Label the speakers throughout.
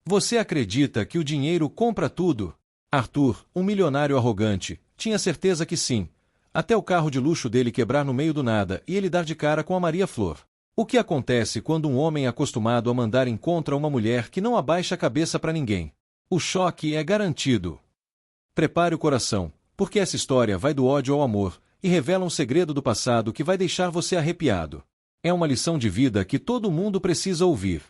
Speaker 1: Você acredita que o dinheiro compra tudo? Arthur, um milionário arrogante, tinha certeza que sim, até o carro de luxo dele quebrar no meio do nada e ele dar de cara com a Maria Flor. O que acontece quando um homem é acostumado a mandar encontra uma mulher que não abaixa a cabeça para ninguém? O choque é garantido. Prepare o coração, porque essa história vai do ódio ao amor e revela um segredo do passado que vai deixar você arrepiado. É uma lição de vida que todo mundo precisa ouvir.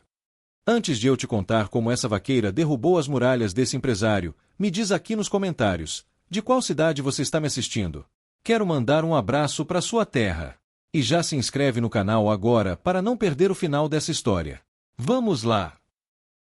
Speaker 1: Antes de eu te contar como essa vaqueira derrubou as muralhas desse empresário, me diz aqui nos comentários, de qual cidade você está me assistindo? Quero mandar um abraço para sua terra. E já se inscreve no canal agora para não perder o final dessa história. Vamos lá!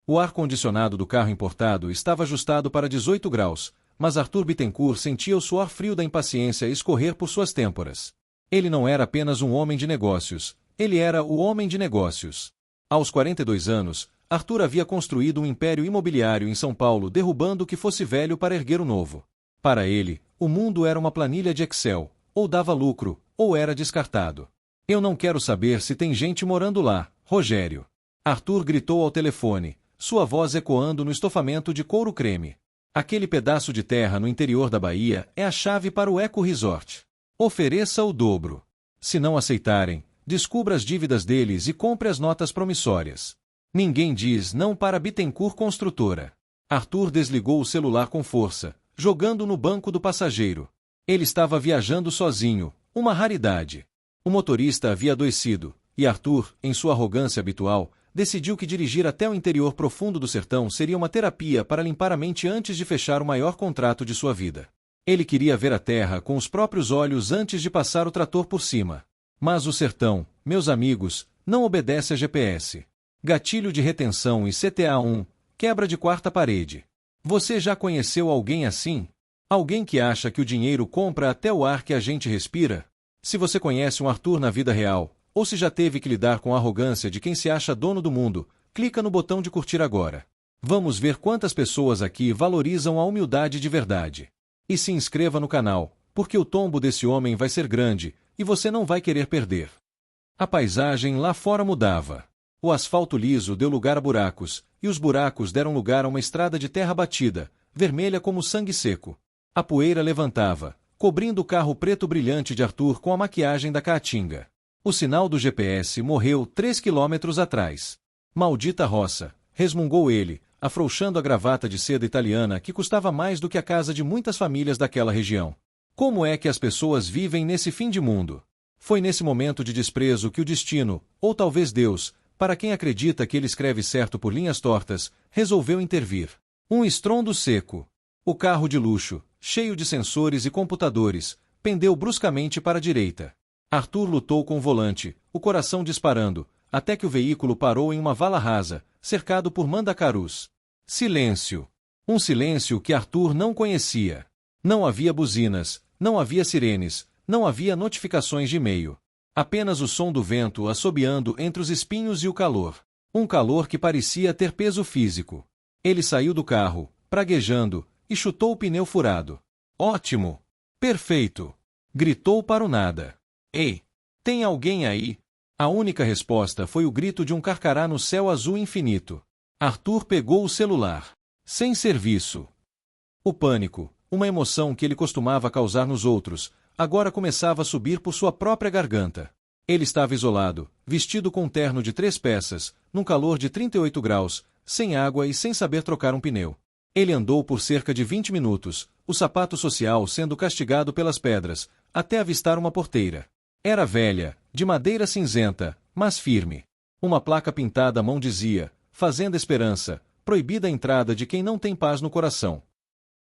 Speaker 1: O ar-condicionado do carro importado estava ajustado para 18 graus, mas Arthur Bittencourt sentia o suor frio da impaciência escorrer por suas têmporas. Ele não era apenas um homem de negócios, ele era o homem de negócios. Aos 42 anos, Arthur havia construído um império imobiliário em São Paulo, derrubando o que fosse velho para erguer o novo. Para ele, o mundo era uma planilha de Excel, ou dava lucro, ou era descartado. Eu não quero saber se tem gente morando lá, Rogério. Arthur gritou ao telefone, sua voz ecoando no estofamento de couro creme. Aquele pedaço de terra no interior da Bahia é a chave para o Eco Resort. Ofereça o dobro. Se não aceitarem, descubra as dívidas deles e compre as notas promissórias. Ninguém diz não para Bittencourt Construtora. Arthur desligou o celular com força, jogando no banco do passageiro. Ele estava viajando sozinho, uma raridade. O motorista havia adoecido, e Arthur, em sua arrogância habitual, decidiu que dirigir até o interior profundo do sertão seria uma terapia para limpar a mente antes de fechar o maior contrato de sua vida. Ele queria ver a terra com os próprios olhos antes de passar o trator por cima. Mas o sertão, meus amigos, não obedece a GPS. Gatilho de retenção e CTA1, quebra de quarta parede. Você já conheceu alguém assim? Alguém que acha que o dinheiro compra até o ar que a gente respira? Se você conhece um Arthur na vida real, ou se já teve que lidar com a arrogância de quem se acha dono do mundo, clica no botão de curtir agora. Vamos ver quantas pessoas aqui valorizam a humildade de verdade. E se inscreva no canal, porque o tombo desse homem vai ser grande, e você não vai querer perder. A paisagem lá fora mudava. O asfalto liso deu lugar a buracos, e os buracos deram lugar a uma estrada de terra batida, vermelha como sangue seco. A poeira levantava, cobrindo o carro preto brilhante de Arthur com a maquiagem da caatinga. O sinal do GPS morreu 3 quilômetros atrás. Maldita roça, resmungou ele, afrouxando a gravata de seda italiana que custava mais do que a casa de muitas famílias daquela região. Como é que as pessoas vivem nesse fim de mundo? Foi nesse momento de desprezo que o destino, ou talvez Deus, para quem acredita que ele escreve certo por linhas tortas, resolveu intervir. Um estrondo seco. O carro de luxo, cheio de sensores e computadores, pendeu bruscamente para a direita. Arthur lutou com o volante, o coração disparando, até que o veículo parou em uma vala rasa, cercado por mandacarus. Silêncio. Um silêncio que Arthur não conhecia. Não havia buzinas, não havia sirenes, não havia notificações de e-mail. Apenas o som do vento assobiando entre os espinhos e o calor. Um calor que parecia ter peso físico. Ele saiu do carro, praguejando, e chutou o pneu furado. Ótimo! Perfeito! Gritou para o nada. Ei! Tem alguém aí? A única resposta foi o grito de um carcará no céu azul infinito. Arthur pegou o celular. Sem serviço. O pânico, uma emoção que ele costumava causar nos outros, agora começava a subir por sua própria garganta. Ele estava isolado, vestido com um terno de 3 peças, num calor de 38 graus, sem água e sem saber trocar um pneu. Ele andou por cerca de 20 minutos, o sapato social sendo castigado pelas pedras, até avistar uma porteira. Era velha, de madeira cinzenta, mas firme. Uma placa pintada à mão dizia, Fazenda Esperança, proibida a entrada de quem não tem paz no coração.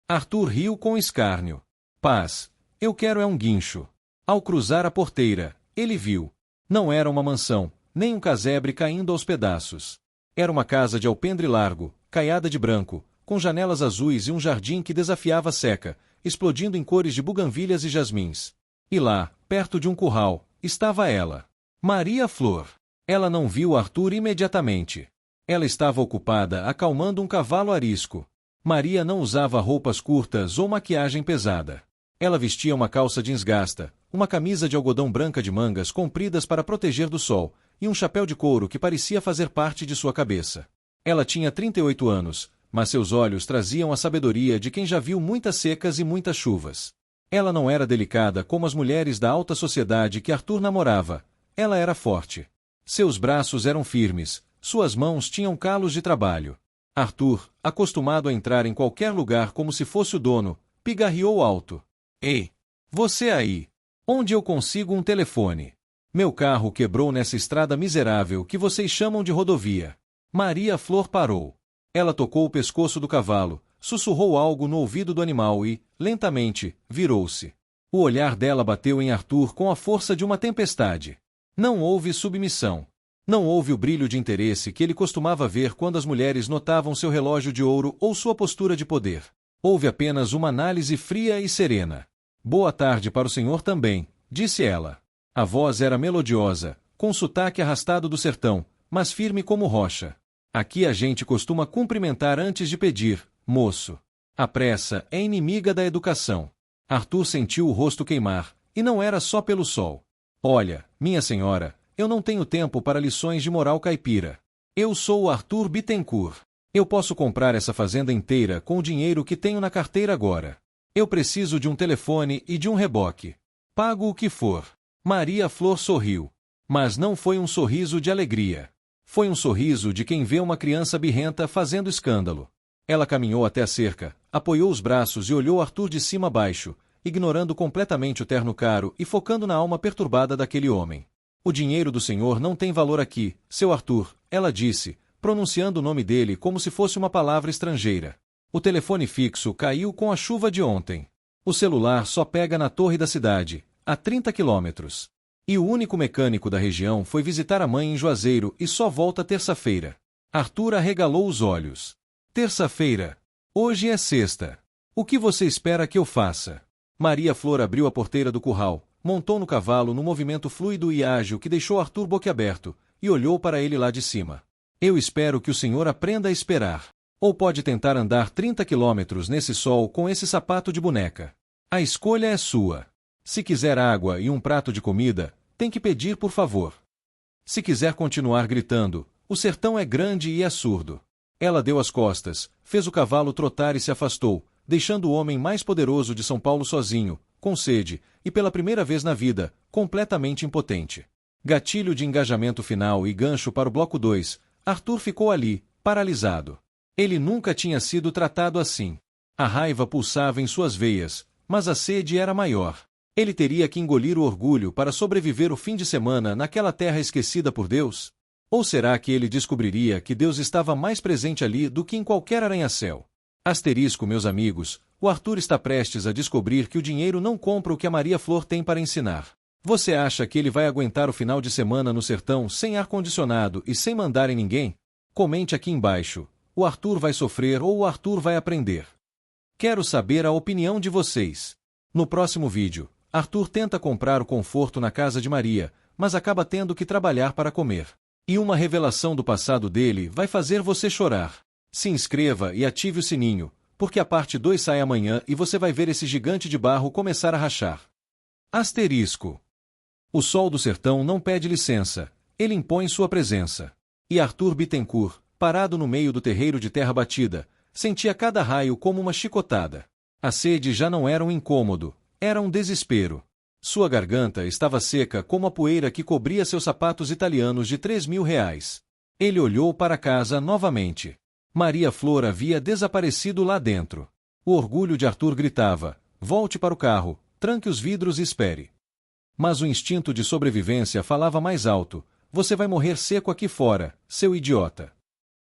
Speaker 1: Arthur riu com escárnio. Paz, eu quero é um guincho. Ao cruzar a porteira, ele viu. Não era uma mansão, nem um casebre caindo aos pedaços. Era uma casa de alpendre largo, caiada de branco, com janelas azuis e um jardim que desafiava a seca, explodindo em cores de buganvílias e jasmins. E lá, perto de um curral, estava ela. Maria Flor. Ela não viu Arthur imediatamente. Ela estava ocupada acalmando um cavalo arisco. Maria não usava roupas curtas ou maquiagem pesada. Ela vestia uma calça jeans gasta, uma camisa de algodão branca de mangas compridas para proteger do sol, e um chapéu de couro que parecia fazer parte de sua cabeça. Ela tinha 38 anos, mas seus olhos traziam a sabedoria de quem já viu muitas secas e muitas chuvas. Ela não era delicada como as mulheres da alta sociedade que Arthur namorava. Ela era forte. Seus braços eram firmes, suas mãos tinham calos de trabalho. Arthur, acostumado a entrar em qualquer lugar como se fosse o dono, pigarreou alto. Ei! Você aí! Onde eu consigo um telefone? Meu carro quebrou nessa estrada miserável que vocês chamam de rodovia. Maria Flor parou. Ela tocou o pescoço do cavalo, sussurrou algo no ouvido do animal e, lentamente, virou-se. O olhar dela bateu em Arthur com a força de uma tempestade. Não houve submissão. Não houve o brilho de interesse que ele costumava ver quando as mulheres notavam seu relógio de ouro ou sua postura de poder. Houve apenas uma análise fria e serena. Boa tarde para o senhor também, disse ela. A voz era melodiosa, com sotaque arrastado do sertão, mas firme como rocha. Aqui a gente costuma cumprimentar antes de pedir, moço. A pressa é inimiga da educação. Arthur sentiu o rosto queimar, e não era só pelo sol. Olha, minha senhora, eu não tenho tempo para lições de moral caipira. Eu sou o Arthur Bittencourt. Eu posso comprar essa fazenda inteira com o dinheiro que tenho na carteira agora. Eu preciso de um telefone e de um reboque. Pago o que for. Maria Flor sorriu. Mas não foi um sorriso de alegria. Foi um sorriso de quem vê uma criança birrenta fazendo escândalo. Ela caminhou até a cerca, apoiou os braços e olhou Arthur de cima a baixo, ignorando completamente o terno caro e focando na alma perturbada daquele homem. O dinheiro do senhor não tem valor aqui, seu Arthur, ela disse, pronunciando o nome dele como se fosse uma palavra estrangeira. O telefone fixo caiu com a chuva de ontem. O celular só pega na torre da cidade, a 30 quilômetros. E o único mecânico da região foi visitar a mãe em Juazeiro e só volta terça-feira. Arthur arregalou os olhos. Terça-feira. Hoje é sexta. O que você espera que eu faça? Maria Flor abriu a porteira do curral, montou no cavalo num movimento fluido e ágil que deixou Arthur boquiaberto, e olhou para ele lá de cima. Eu espero que o senhor aprenda a esperar. Ou pode tentar andar 30 quilômetros nesse sol com esse sapato de boneca. A escolha é sua. Se quiser água e um prato de comida, tem que pedir por favor. Se quiser continuar gritando, o sertão é grande e é surdo. Ela deu as costas, fez o cavalo trotar e se afastou, deixando o homem mais poderoso de São Paulo sozinho, com sede, e pela primeira vez na vida, completamente impotente. Gatilho de engajamento final e gancho para o bloco 2, Arthur ficou ali, paralisado. Ele nunca tinha sido tratado assim. A raiva pulsava em suas veias, mas a sede era maior. Ele teria que engolir o orgulho para sobreviver o fim de semana naquela terra esquecida por Deus? Ou será que ele descobriria que Deus estava mais presente ali do que em qualquer arranha-céu? Asterisco, meus amigos, o Arthur está prestes a descobrir que o dinheiro não compra o que a Maria Flor tem para ensinar. Você acha que ele vai aguentar o final de semana no sertão sem ar-condicionado e sem mandar em ninguém? Comente aqui embaixo. O Arthur vai sofrer ou o Arthur vai aprender? Quero saber a opinião de vocês. No próximo vídeo, Arthur tenta comprar o conforto na casa de Maria, mas acaba tendo que trabalhar para comer. E uma revelação do passado dele vai fazer você chorar. Se inscreva e ative o sininho, porque a parte 2 sai amanhã e você vai ver esse gigante de barro começar a rachar. Asterisco. O sol do sertão não pede licença, ele impõe sua presença. E Arthur Bittencourt, parado no meio do terreiro de terra batida, sentia cada raio como uma chicotada. A sede já não era um incômodo, era um desespero. Sua garganta estava seca como a poeira que cobria seus sapatos italianos de R$3.000. Ele olhou para casa novamente. Maria Flor havia desaparecido lá dentro. O orgulho de Arthur gritava: volte para o carro, tranque os vidros e espere. Mas o instinto de sobrevivência falava mais alto: você vai morrer seco aqui fora, seu idiota.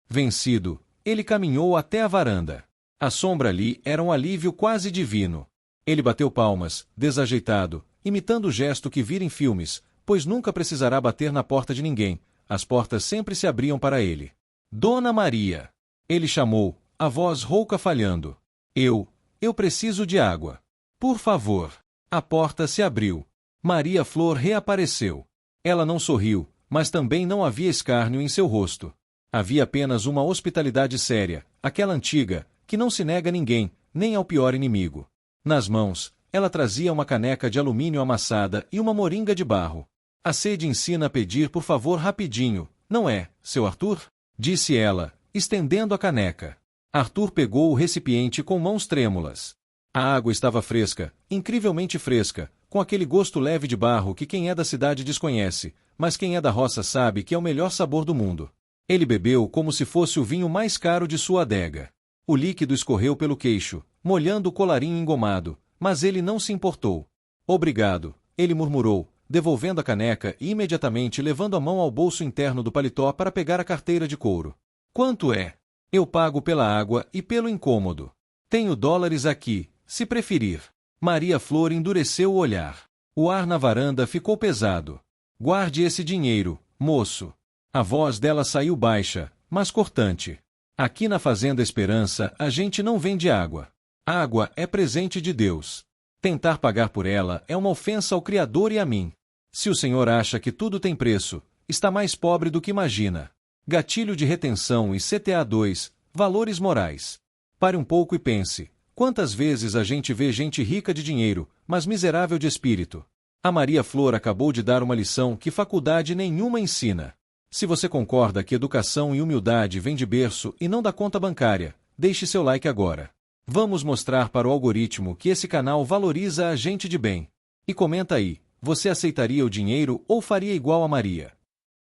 Speaker 1: Vencido, ele caminhou até a varanda. A sombra ali era um alívio quase divino. Ele bateu palmas, desajeitado, imitando o gesto que vira em filmes, pois nunca precisará bater na porta de ninguém, as portas sempre se abriam para ele. Dona Maria! Ele chamou, a voz rouca falhando. Eu preciso de água. Por favor. A porta se abriu. Maria Flor reapareceu. Ela não sorriu, mas também não havia escárnio em seu rosto. Havia apenas uma hospitalidade séria, aquela antiga, que não se nega a ninguém, nem ao pior inimigo. Nas mãos, ela trazia uma caneca de alumínio amassada e uma moringa de barro. A sede ensina a pedir por favor rapidinho, não é, seu Arthur? Disse ela, estendendo a caneca. Arthur pegou o recipiente com mãos trêmulas. A água estava fresca, incrivelmente fresca, com aquele gosto leve de barro que quem é da cidade desconhece, mas quem é da roça sabe que é o melhor sabor do mundo. Ele bebeu como se fosse o vinho mais caro de sua adega. O líquido escorreu pelo queixo, molhando o colarinho engomado, mas ele não se importou. Obrigado, ele murmurou, devolvendo a caneca e imediatamente levando a mão ao bolso interno do paletó para pegar a carteira de couro. Quanto é? Eu pago pela água e pelo incômodo. Tenho dólares aqui, se preferir. Maria Flor endureceu o olhar. O ar na varanda ficou pesado. Guarde esse dinheiro, moço. A voz dela saiu baixa, mas cortante. Aqui na Fazenda Esperança a gente não vende água. Água é presente de Deus. Tentar pagar por ela é uma ofensa ao Criador e a mim. Se o senhor acha que tudo tem preço, está mais pobre do que imagina. Gatilho de retenção e CTA 2, valores morais. Pare um pouco e pense, quantas vezes a gente vê gente rica de dinheiro, mas miserável de espírito? A Maria Flor acabou de dar uma lição que faculdade nenhuma ensina. Se você concorda que educação e humildade vêm de berço e não da conta bancária, deixe seu like agora. Vamos mostrar para o algoritmo que esse canal valoriza a gente de bem. E comenta aí, você aceitaria o dinheiro ou faria igual a Maria?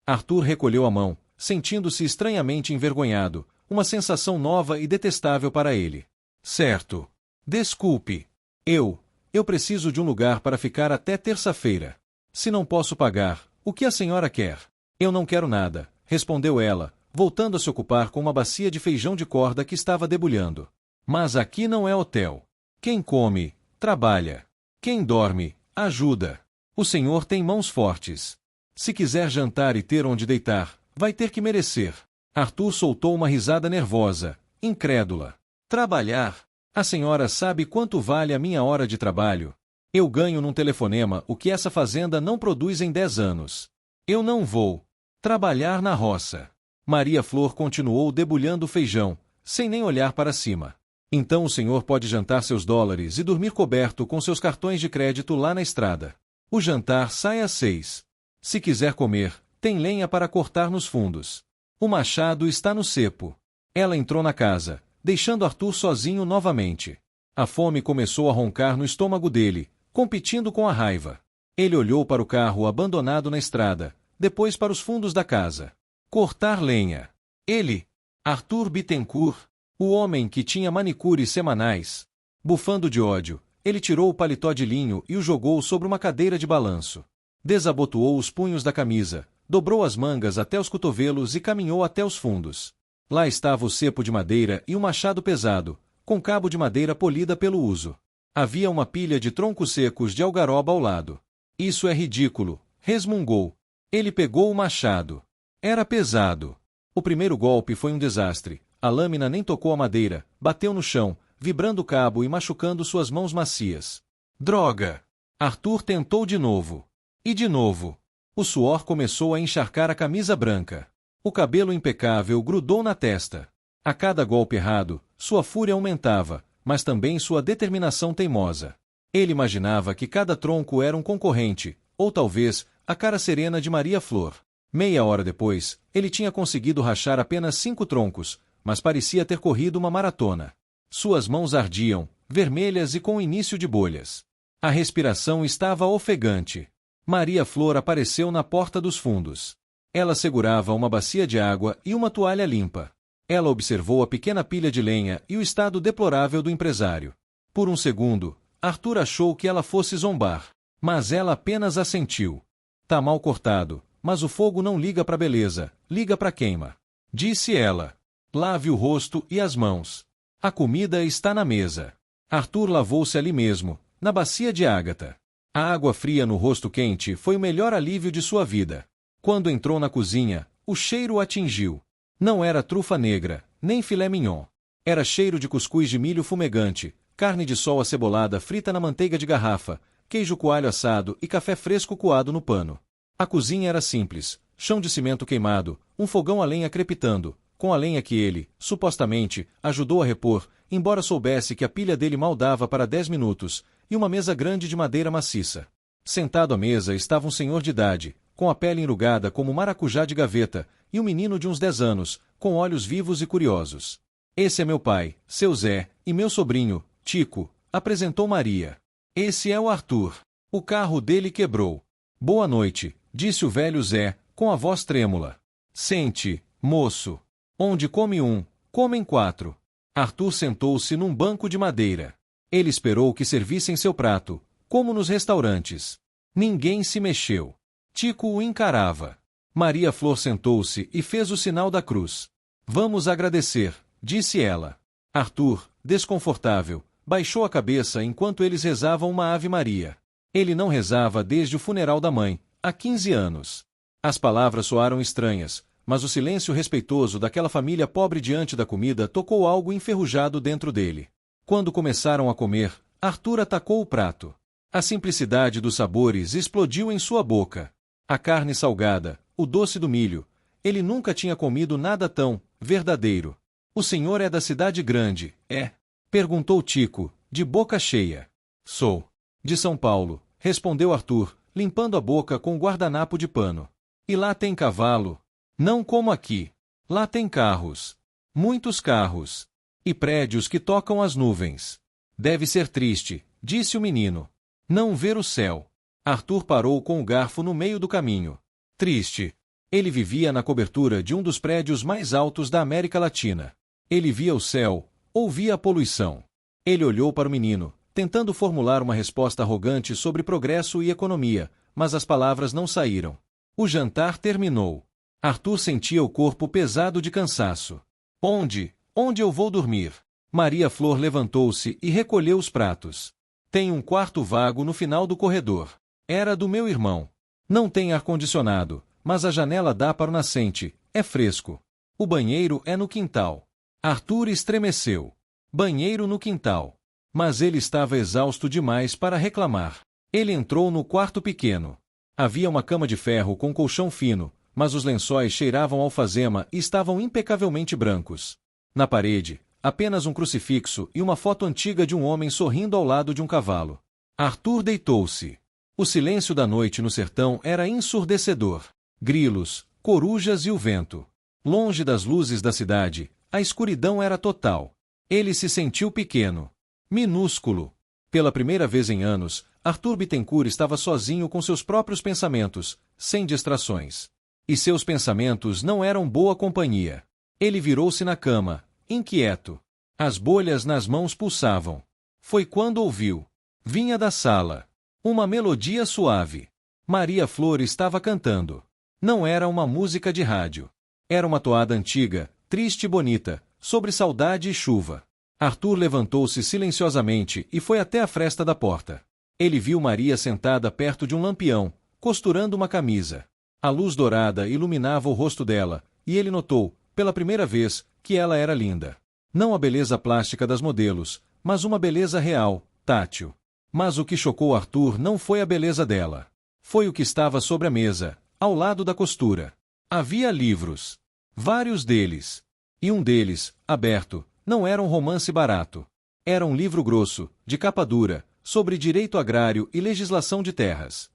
Speaker 1: Arthur recolheu a mão, sentindo-se estranhamente envergonhado, uma sensação nova e detestável para ele. Certo. Desculpe. Eu preciso de um lugar para ficar até terça-feira. Se não posso pagar, o que a senhora quer? Eu não quero nada, respondeu ela, voltando a se ocupar com uma bacia de feijão de corda que estava debulhando. Mas aqui não é hotel. Quem come, trabalha. Quem dorme, ajuda. O senhor tem mãos fortes. Se quiser jantar e ter onde deitar, vai ter que merecer. Arthur soltou uma risada nervosa, incrédula. Trabalhar? A senhora sabe quanto vale a minha hora de trabalho? Eu ganho num telefonema o que essa fazenda não produz em 10 anos. Eu não vou trabalhar na roça. Maria Flor continuou debulhando o feijão, sem nem olhar para cima. Então o senhor pode jantar seus dólares e dormir coberto com seus cartões de crédito lá na estrada. O jantar sai às 6. Se quiser comer, tem lenha para cortar nos fundos. O machado está no cepo. Ela entrou na casa, deixando Arthur sozinho novamente. A fome começou a roncar no estômago dele, competindo com a raiva. Ele olhou para o carro abandonado na estrada, depois para os fundos da casa. Cortar lenha. Ele, Arthur Bittencourt, o homem que tinha manicures semanais. Bufando de ódio, ele tirou o paletó de linho e o jogou sobre uma cadeira de balanço. Desabotoou os punhos da camisa, dobrou as mangas até os cotovelos e caminhou até os fundos. Lá estava o cepo de madeira e um machado pesado, com cabo de madeira polida pelo uso. Havia uma pilha de troncos secos de algaroba ao lado. Isso é ridículo, resmungou. Ele pegou o machado. Era pesado. O primeiro golpe foi um desastre. A lâmina nem tocou a madeira, bateu no chão, vibrando o cabo e machucando suas mãos macias. Droga! Arthur tentou de novo. E de novo. O suor começou a encharcar a camisa branca. O cabelo impecável grudou na testa. A cada golpe errado, sua fúria aumentava, mas também sua determinação teimosa. Ele imaginava que cada tronco era um concorrente, ou talvez, a cara serena de Maria Flor. Meia hora depois, ele tinha conseguido rachar apenas 5 troncos, mas parecia ter corrido uma maratona. Suas mãos ardiam, vermelhas e com início de bolhas. A respiração estava ofegante. Maria Flor apareceu na porta dos fundos. Ela segurava uma bacia de água e uma toalha limpa. Ela observou a pequena pilha de lenha e o estado deplorável do empresário. Por um segundo, Arthur achou que ela fosse zombar, mas ela apenas assentiu. Tá mal cortado, mas o fogo não liga para beleza, liga para queima. Disse ela. Lave o rosto e as mãos. A comida está na mesa. Arthur lavou-se ali mesmo, na bacia de Ágata. A água fria no rosto quente foi o melhor alívio de sua vida. Quando entrou na cozinha, o cheiro o atingiu. Não era trufa negra, nem filé mignon. Era cheiro de cuscuz de milho fumegante, carne de sol acebolada frita na manteiga de garrafa, queijo coalho assado e café fresco coado no pano. A cozinha era simples, chão de cimento queimado, um fogão a lenha crepitando, com a lenha que ele, supostamente, ajudou a repor, embora soubesse que a pilha dele mal dava para 10 minutos, e uma mesa grande de madeira maciça. Sentado à mesa estava um senhor de idade, com a pele enrugada como maracujá de gaveta, e um menino de uns 10 anos, com olhos vivos e curiosos. Esse é meu pai, seu Zé, e meu sobrinho, Tico, apresentou Maria. Esse é o Arthur. O carro dele quebrou. Boa noite, disse o velho Zé, com a voz trêmula. Sente, moço. Onde come um, comem 4. Arthur sentou-se num banco de madeira. Ele esperou que servissem seu prato, como nos restaurantes. Ninguém se mexeu. Tico o encarava. Maria Flor sentou-se e fez o sinal da cruz. Vamos agradecer, disse ela. Arthur, desconfortável, baixou a cabeça enquanto eles rezavam uma Ave Maria. Ele não rezava desde o funeral da mãe, há 15 anos. As palavras soaram estranhas, mas o silêncio respeitoso daquela família pobre diante da comida tocou algo enferrujado dentro dele. Quando começaram a comer, Arthur atacou o prato. A simplicidade dos sabores explodiu em sua boca. A carne salgada, o doce do milho. Ele nunca tinha comido nada tão verdadeiro. O senhor é da cidade grande, é? Perguntou Tico, de boca cheia. Sou. De São Paulo, respondeu Arthur, limpando a boca com um guardanapo de pano. E lá tem cavalo? Não como aqui. Lá tem carros. Muitos carros. E prédios que tocam as nuvens. Deve ser triste, disse o menino. Não ver o céu. Arthur parou com o garfo no meio do caminho. Triste. Ele vivia na cobertura de um dos prédios mais altos da América Latina. Ele via o céu, ouvia a poluição. Ele olhou para o menino, tentando formular uma resposta arrogante sobre progresso e economia, mas as palavras não saíram. O jantar terminou. Arthur sentia o corpo pesado de cansaço. Onde eu vou dormir? Maria Flor levantou-se e recolheu os pratos. Tem um quarto vago no final do corredor. Era do meu irmão. Não tem ar-condicionado, mas a janela dá para o nascente, é fresco. O banheiro é no quintal. Arthur estremeceu. Banheiro no quintal. Mas ele estava exausto demais para reclamar. Ele entrou no quarto pequeno. Havia uma cama de ferro com colchão fino, mas os lençóis cheiravam a alfazema e estavam impecavelmente brancos. Na parede, apenas um crucifixo e uma foto antiga de um homem sorrindo ao lado de um cavalo. Arthur deitou-se. O silêncio da noite no sertão era ensurdecedor. Grilos, corujas e o vento. Longe das luzes da cidade, a escuridão era total. Ele se sentiu pequeno. Minúsculo. Pela primeira vez em anos, Arthur Bittencourt estava sozinho com seus próprios pensamentos, sem distrações. E seus pensamentos não eram boa companhia. Ele virou-se na cama, inquieto. As bolhas nas mãos pulsavam. Foi quando ouviu. Vinha da sala. Uma melodia suave. Maria Flor estava cantando. Não era uma música de rádio. Era uma toada antiga, triste e bonita, sobre saudade e chuva. Arthur levantou-se silenciosamente e foi até a fresta da porta. Ele viu Maria sentada perto de um lampião, costurando uma camisa. A luz dourada iluminava o rosto dela, e ele notou, pela primeira vez, que ela era linda. Não a beleza plástica das modelos, mas uma beleza real, tátil. Mas o que chocou Arthur não foi a beleza dela. Foi o que estava sobre a mesa, ao lado da costura. Havia livros. Vários deles. E um deles, aberto, não era um romance barato. Era um livro grosso, de capa dura, sobre direito agrário e legislação de terras.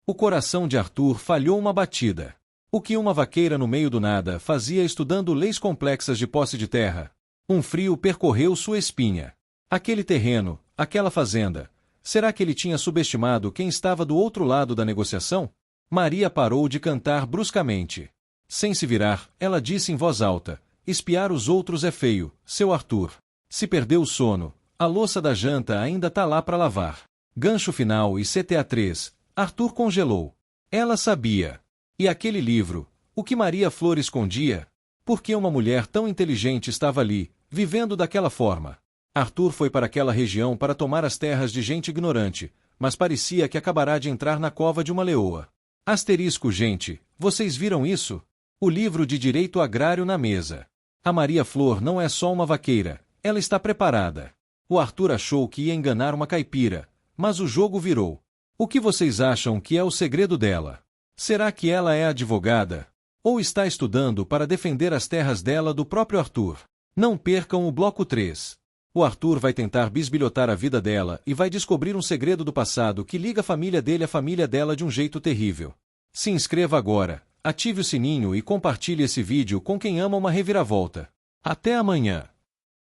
Speaker 1: O coração de Arthur falhou uma batida. O que uma vaqueira no meio do nada fazia estudando leis complexas de posse de terra? Um frio percorreu sua espinha. Aquele terreno, aquela fazenda. Será que ele tinha subestimado quem estava do outro lado da negociação? Maria parou de cantar bruscamente. Sem se virar, ela disse em voz alta: espiar os outros é feio, seu Arthur. Se perdeu o sono, a louça da janta ainda tá lá para lavar. Gancho final e CTA3, Arthur congelou. Ela sabia. E aquele livro, o que Maria Flor escondia? Por que uma mulher tão inteligente estava ali, vivendo daquela forma? Arthur foi para aquela região para tomar as terras de gente ignorante, mas parecia que acabará de entrar na cova de uma leoa. Asterisco, gente, vocês viram isso? O livro de direito agrário na mesa. A Maria Flor não é só uma vaqueira, ela está preparada. O Arthur achou que ia enganar uma caipira, mas o jogo virou. O que vocês acham que é o segredo dela? Será que ela é advogada? Ou está estudando para defender as terras dela do próprio Arthur? Não percam o bloco 3. O Arthur vai tentar bisbilhotar a vida dela e vai descobrir um segredo do passado que liga a família dele à família dela de um jeito terrível. Se inscreva agora, ative o sininho e compartilhe esse vídeo com quem ama uma reviravolta. Até amanhã.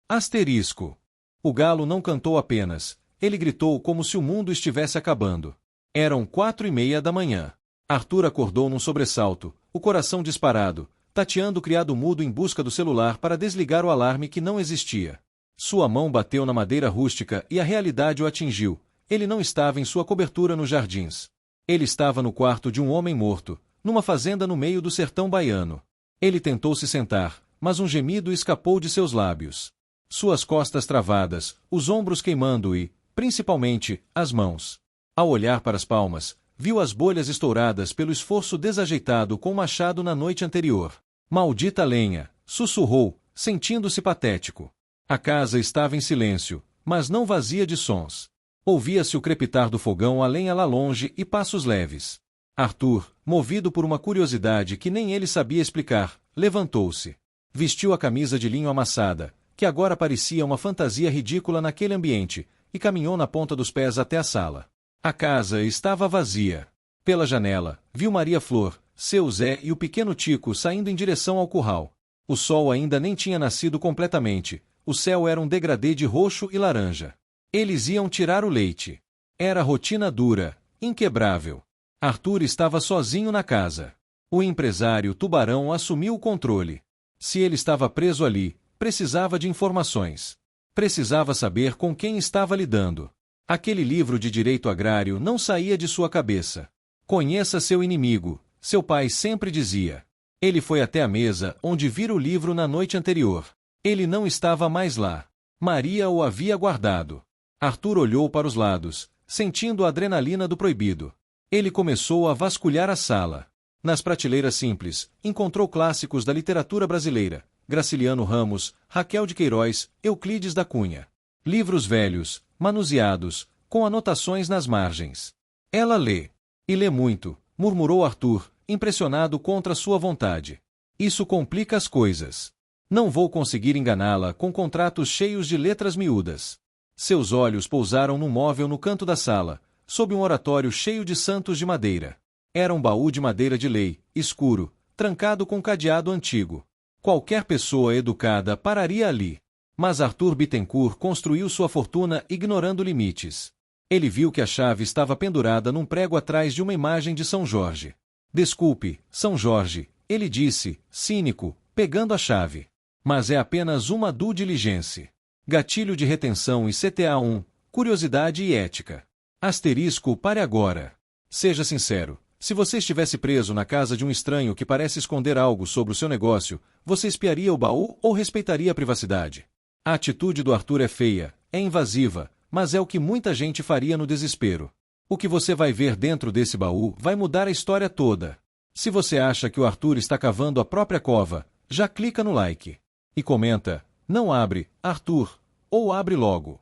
Speaker 1: Asterisco. O galo não cantou apenas, ele gritou como se o mundo estivesse acabando. Eram 4:30 da manhã. Arthur acordou num sobressalto, o coração disparado, tateando o criado mudo em busca do celular para desligar o alarme que não existia. Sua mão bateu na madeira rústica e a realidade o atingiu. Ele não estava em sua cobertura nos jardins. Ele estava no quarto de um homem morto, numa fazenda no meio do sertão baiano. Ele tentou se sentar, mas um gemido escapou de seus lábios. Suas costas travadas, os ombros queimando e, principalmente, as mãos. Ao olhar para as palmas, viu as bolhas estouradas pelo esforço desajeitado com o machado na noite anterior. Maldita lenha, sussurrou, sentindo-se patético. A casa estava em silêncio, mas não vazia de sons. Ouvia-se o crepitar do fogão a lenha lá longe e passos leves. Arthur, movido por uma curiosidade que nem ele sabia explicar, levantou-se. Vestiu a camisa de linho amassada, que agora parecia uma fantasia ridícula naquele ambiente, e caminhou na ponta dos pés até a sala. A casa estava vazia. Pela janela, viu Maria Flor, seu Zé e o pequeno Tico saindo em direção ao curral. O sol ainda nem tinha nascido completamente, o céu era um degradê de roxo e laranja. Eles iam tirar o leite. Era rotina dura, inquebrável. Arthur estava sozinho na casa. O empresário Tubarão assumiu o controle. Se ele estava preso ali, precisava de informações. Precisava saber com quem estava lidando. Aquele livro de direito agrário não saía de sua cabeça. Conheça seu inimigo, seu pai sempre dizia. Ele foi até a mesa onde vira o livro na noite anterior. Ele não estava mais lá. Maria o havia guardado. Arthur olhou para os lados, sentindo a adrenalina do proibido. Ele começou a vasculhar a sala. Nas prateleiras simples, encontrou clássicos da literatura brasileira, Graciliano Ramos, Raquel de Queiroz, Euclides da Cunha. Livros velhos, manuseados, com anotações nas margens. Ela lê. E lê muito, murmurou Arthur, impressionado contra sua vontade. Isso complica as coisas. Não vou conseguir enganá-la com contratos cheios de letras miúdas. Seus olhos pousaram num móvel no canto da sala, sob um oratório cheio de santos de madeira. Era um baú de madeira de lei, escuro, trancado com cadeado antigo. Qualquer pessoa educada pararia ali. Mas Arthur Bittencourt construiu sua fortuna ignorando limites. Ele viu que a chave estava pendurada num prego atrás de uma imagem de São Jorge. Desculpe, São Jorge, ele disse, cínico, pegando a chave. Mas é apenas uma due diligence. Gatilho de retenção e CTA 1, curiosidade e ética. Asterisco pare agora. Seja sincero, se você estivesse preso na casa de um estranho que parece esconder algo sobre o seu negócio, você espiaria o baú ou respeitaria a privacidade? A atitude do Arthur é feia, é invasiva, mas é o que muita gente faria no desespero. O que você vai ver dentro desse baú vai mudar a história toda. Se você acha que o Arthur está cavando a própria cova, já clica no like. E comenta, não abre, Arthur, ou abre logo.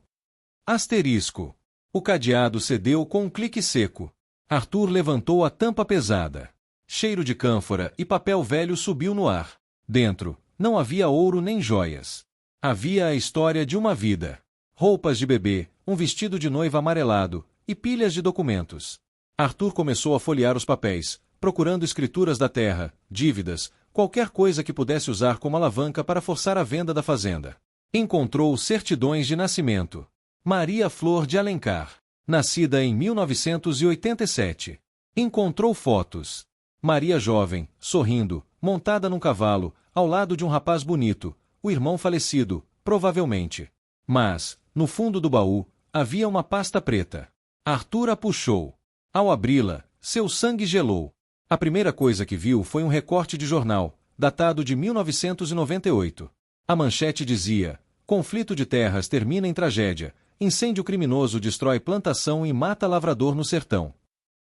Speaker 1: Asterisco. O cadeado cedeu com um clique seco. Arthur levantou a tampa pesada. Cheiro de cânfora e papel velho subiu no ar. Dentro, não havia ouro nem joias. Havia a história de uma vida. Roupas de bebê, um vestido de noiva amarelado e pilhas de documentos. Arthur começou a folhear os papéis, procurando escrituras da terra, dívidas, qualquer coisa que pudesse usar como alavanca para forçar a venda da fazenda. Encontrou certidões de nascimento. Maria Flor de Alencar, nascida em 1987. Encontrou fotos. Maria jovem, sorrindo, montada num cavalo, ao lado de um rapaz bonito, o irmão falecido, provavelmente. Mas, no fundo do baú, havia uma pasta preta. Arthur a puxou. Ao abri-la, seu sangue gelou. A primeira coisa que viu foi um recorte de jornal, datado de 1998. A manchete dizia: conflito de terras termina em tragédia, incêndio criminoso destrói plantação e mata lavrador no sertão.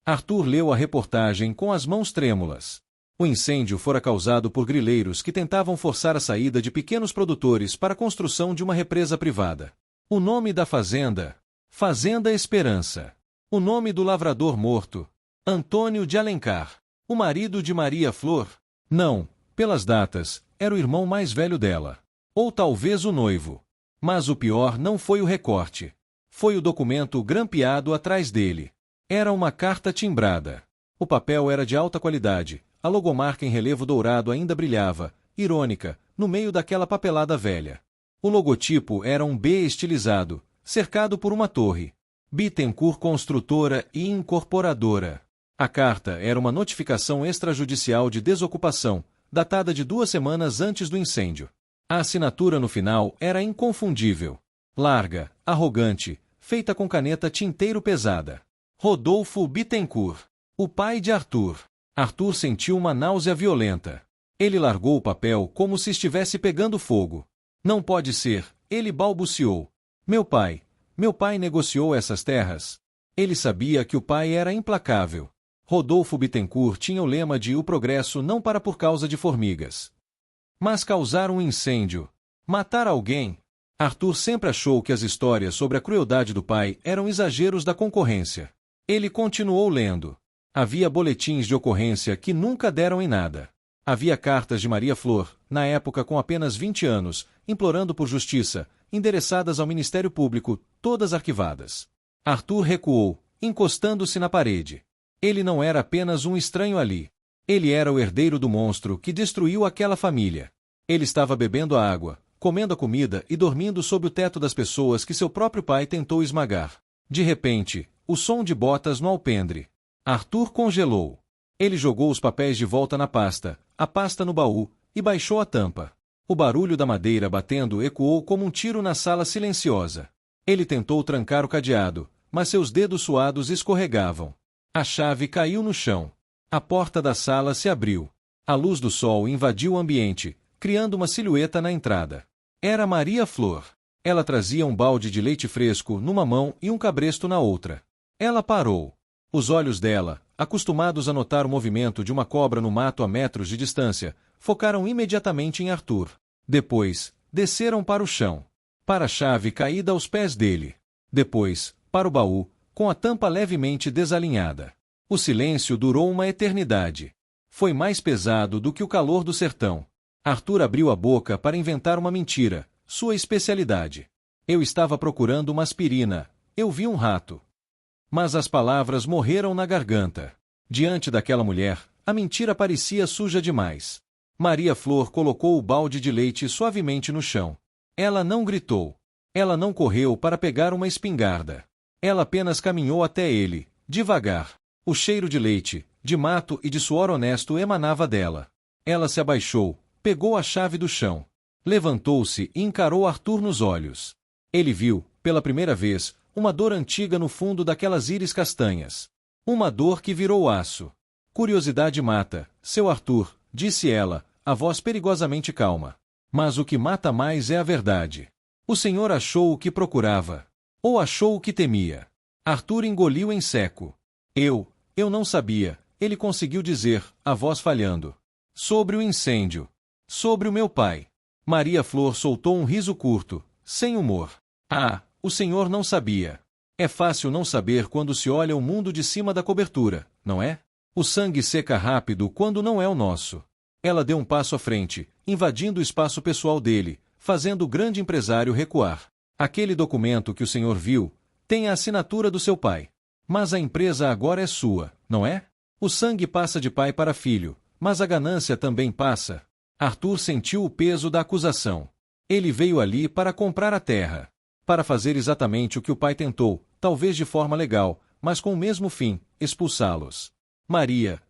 Speaker 1: Arthur leu a reportagem com as mãos trêmulas. O incêndio fora causado por grileiros que tentavam forçar a saída de pequenos produtores para a construção de uma represa privada. O nome da fazenda: Fazenda Esperança. O nome do lavrador morto: Antônio de Alencar. O marido de Maria Flor? Não, pelas datas, era o irmão mais velho dela. Ou talvez o noivo. Mas o pior não foi o recorte. Foi o documento grampeado atrás dele. Era uma carta timbrada. O papel era de alta qualidade, a logomarca em relevo dourado ainda brilhava, irônica, no meio daquela papelada velha. O logotipo era um B estilizado, cercado por uma torre. Bittencourt Construtora e Incorporadora. A carta era uma notificação extrajudicial de desocupação, datada de 2 semanas antes do incêndio. A assinatura no final era inconfundível. Larga, arrogante, feita com caneta tinteiro pesada. Rodolfo Bittencourt. O pai de Arthur. Arthur sentiu uma náusea violenta. Ele largou o papel como se estivesse pegando fogo. Não pode ser, ele balbuciou. Meu pai negociou essas terras. Ele sabia que o pai era implacável. Rodolfo Bittencourt tinha o lema de o progresso não para por causa de formigas. Mas causar um incêndio. Matar alguém. Arthur sempre achou que as histórias sobre a crueldade do pai eram exageros da concorrência. Ele continuou lendo. Havia boletins de ocorrência que nunca deram em nada. Havia cartas de Maria Flor, na época com apenas 20 anos, implorando por justiça, endereçadas ao Ministério Público, todas arquivadas. Arthur recuou, encostando-se na parede. Ele não era apenas um estranho ali. Ele era o herdeiro do monstro que destruiu aquela família. Ele estava bebendo a água, comendo a comida e dormindo sob o teto das pessoas que seu próprio pai tentou esmagar. De repente, o som de botas no alpendre. Arthur congelou. Ele jogou os papéis de volta na pasta, a pasta no baú, e baixou a tampa. O barulho da madeira batendo ecoou como um tiro na sala silenciosa. Ele tentou trancar o cadeado, mas seus dedos suados escorregavam. A chave caiu no chão. A porta da sala se abriu. A luz do sol invadiu o ambiente, criando uma silhueta na entrada. Era Maria Flor. Ela trazia um balde de leite fresco numa mão e um cabresto na outra. Ela parou. Os olhos dela, acostumados a notar o movimento de uma cobra no mato a metros de distância, focaram imediatamente em Arthur. Depois, desceram para o chão. Para a chave caída aos pés dele. Depois, para o baú, com a tampa levemente desalinhada. O silêncio durou uma eternidade. Foi mais pesado do que o calor do sertão. Arthur abriu a boca para inventar uma mentira, sua especialidade. Eu estava procurando uma aspirina. Eu vi um rato. Mas as palavras morreram na garganta. Diante daquela mulher, a mentira parecia suja demais. Maria Flor colocou o balde de leite suavemente no chão. Ela não gritou. Ela não correu para pegar uma espingarda. Ela apenas caminhou até ele, devagar. O cheiro de leite, de mato e de suor honesto emanava dela. Ela se abaixou, pegou a chave do chão. Levantou-se e encarou Arthur nos olhos. Ele viu, pela primeira vez, uma dor antiga no fundo daquelas íris castanhas. Uma dor que virou aço. Curiosidade mata, seu Arthur, disse ela, a voz perigosamente calma. Mas o que mata mais é a verdade. O senhor achou o que procurava. Ou achou o que temia. Arthur engoliu em seco. Eu não sabia, ele conseguiu dizer, a voz falhando. Sobre o incêndio. Sobre o meu pai. Maria Flor soltou um riso curto, sem humor. Ah, o senhor não sabia. É fácil não saber quando se olha o mundo de cima da cobertura, não é? O sangue seca rápido quando não é o nosso. Ela deu um passo à frente, invadindo o espaço pessoal dele, fazendo o grande empresário recuar. Aquele documento que o senhor viu tem a assinatura do seu pai. Mas a empresa agora é sua, não é? O sangue passa de pai para filho, mas a ganância também passa. Arthur sentiu o peso da acusação. Ele veio ali para comprar a terra. Para fazer exatamente o que o pai tentou, talvez de forma legal, mas com o mesmo fim, expulsá-los. Maria,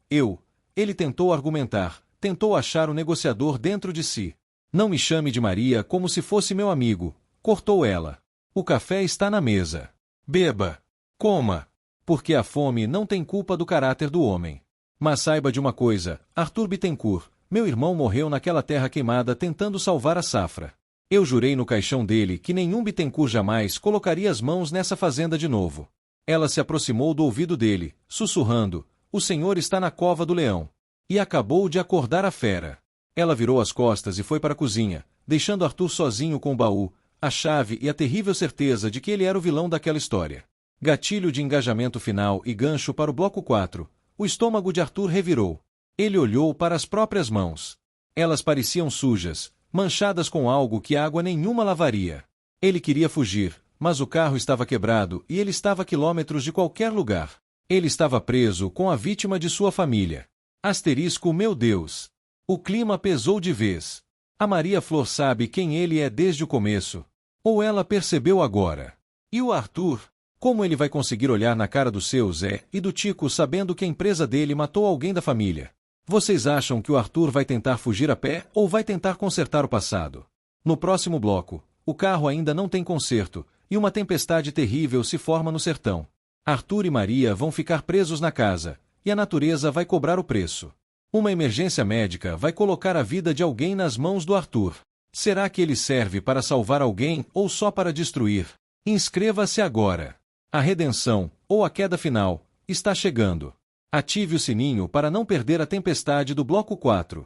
Speaker 1: ele tentou argumentar, tentou achar o negociador dentro de si. Não me chame de Maria como se fosse meu amigo, cortou ela. O café está na mesa. Beba. Coma. Porque a fome não tem culpa do caráter do homem. Mas saiba de uma coisa, Arthur Bittencourt, meu irmão morreu naquela terra queimada tentando salvar a safra. Eu jurei no caixão dele que nenhum Bittencourt jamais colocaria as mãos nessa fazenda de novo. Ela se aproximou do ouvido dele, sussurrando, o senhor está na cova do leão. E acabou de acordar a fera. Ela virou as costas e foi para a cozinha, deixando Arthur sozinho com o baú, a chave e a terrível certeza de que ele era o vilão daquela história. Gatilho de engajamento final e gancho para o bloco 4. O estômago de Arthur revirou. Ele olhou para as próprias mãos. Elas pareciam sujas, manchadas com algo que água nenhuma lavaria. Ele queria fugir, mas o carro estava quebrado e ele estava a quilômetros de qualquer lugar. Ele estava preso com a vítima de sua família. Asterisco, meu Deus. O clima pesou de vez. A Maria Flor sabe quem ele é desde o começo. Ou ela percebeu agora? E o Arthur? Como ele vai conseguir olhar na cara do seu Zé e do Tico sabendo que a empresa dele matou alguém da família? Vocês acham que o Arthur vai tentar fugir a pé ou vai tentar consertar o passado? No próximo bloco, o carro ainda não tem conserto, e uma tempestade terrível se forma no sertão. Arthur e Maria vão ficar presos na casa, e a natureza vai cobrar o preço. Uma emergência médica vai colocar a vida de alguém nas mãos do Arthur. Será que ele serve para salvar alguém ou só para destruir? Inscreva-se agora. A redenção, ou a queda final, está chegando. Ative o sininho para não perder a tempestade do bloco 4.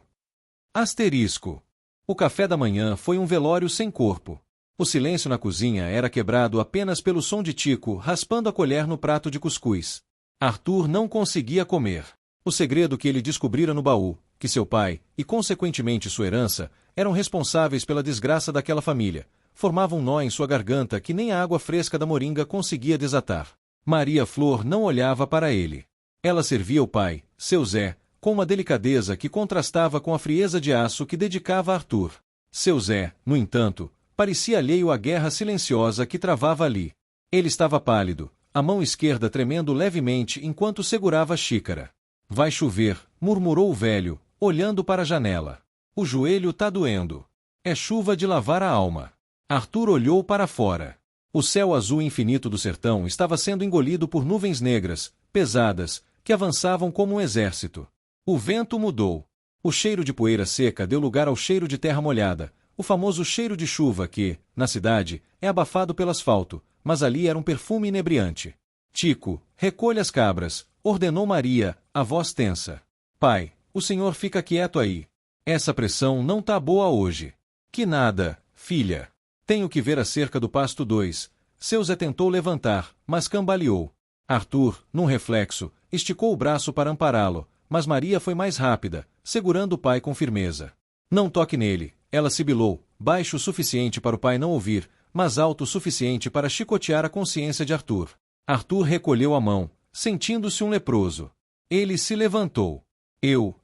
Speaker 1: Asterisco. O café da manhã foi um velório sem corpo. O silêncio na cozinha era quebrado apenas pelo som de Tico raspando a colher no prato de cuscuz. Arthur não conseguia comer. O segredo que ele descobrira no baú, que seu pai, e consequentemente sua herança, eram responsáveis pela desgraça daquela família, formava um nó em sua garganta que nem a água fresca da moringa conseguia desatar. Maria Flor não olhava para ele. Ela servia o pai, seu Zé, com uma delicadeza que contrastava com a frieza de aço que dedicava a Arthur. Seu Zé, no entanto, parecia alheio à guerra silenciosa que travava ali. Ele estava pálido, a mão esquerda tremendo levemente enquanto segurava a xícara. Vai chover, murmurou o velho, olhando para a janela. O joelho tá doendo. É chuva de lavar a alma. Arthur olhou para fora. O céu azul infinito do sertão estava sendo engolido por nuvens negras, pesadas, que avançavam como um exército. O vento mudou. O cheiro de poeira seca deu lugar ao cheiro de terra molhada, o famoso cheiro de chuva que, na cidade, é abafado pelo asfalto, mas ali era um perfume inebriante. Tico, recolha as cabras, ordenou Maria, a voz tensa. Pai, o senhor fica quieto aí. Essa pressão não tá boa hoje. Que nada, filha. Tenho que ver a cerca do pasto 2. Seu Zé tentou levantar, mas cambaleou. Arthur, num reflexo, esticou o braço para ampará-lo, mas Maria foi mais rápida, segurando o pai com firmeza. Não toque nele, ela sibilou, baixo o suficiente para o pai não ouvir, mas alto o suficiente para chicotear a consciência de Arthur. Arthur recolheu a mão, sentindo-se um leproso. Ele se levantou. Eu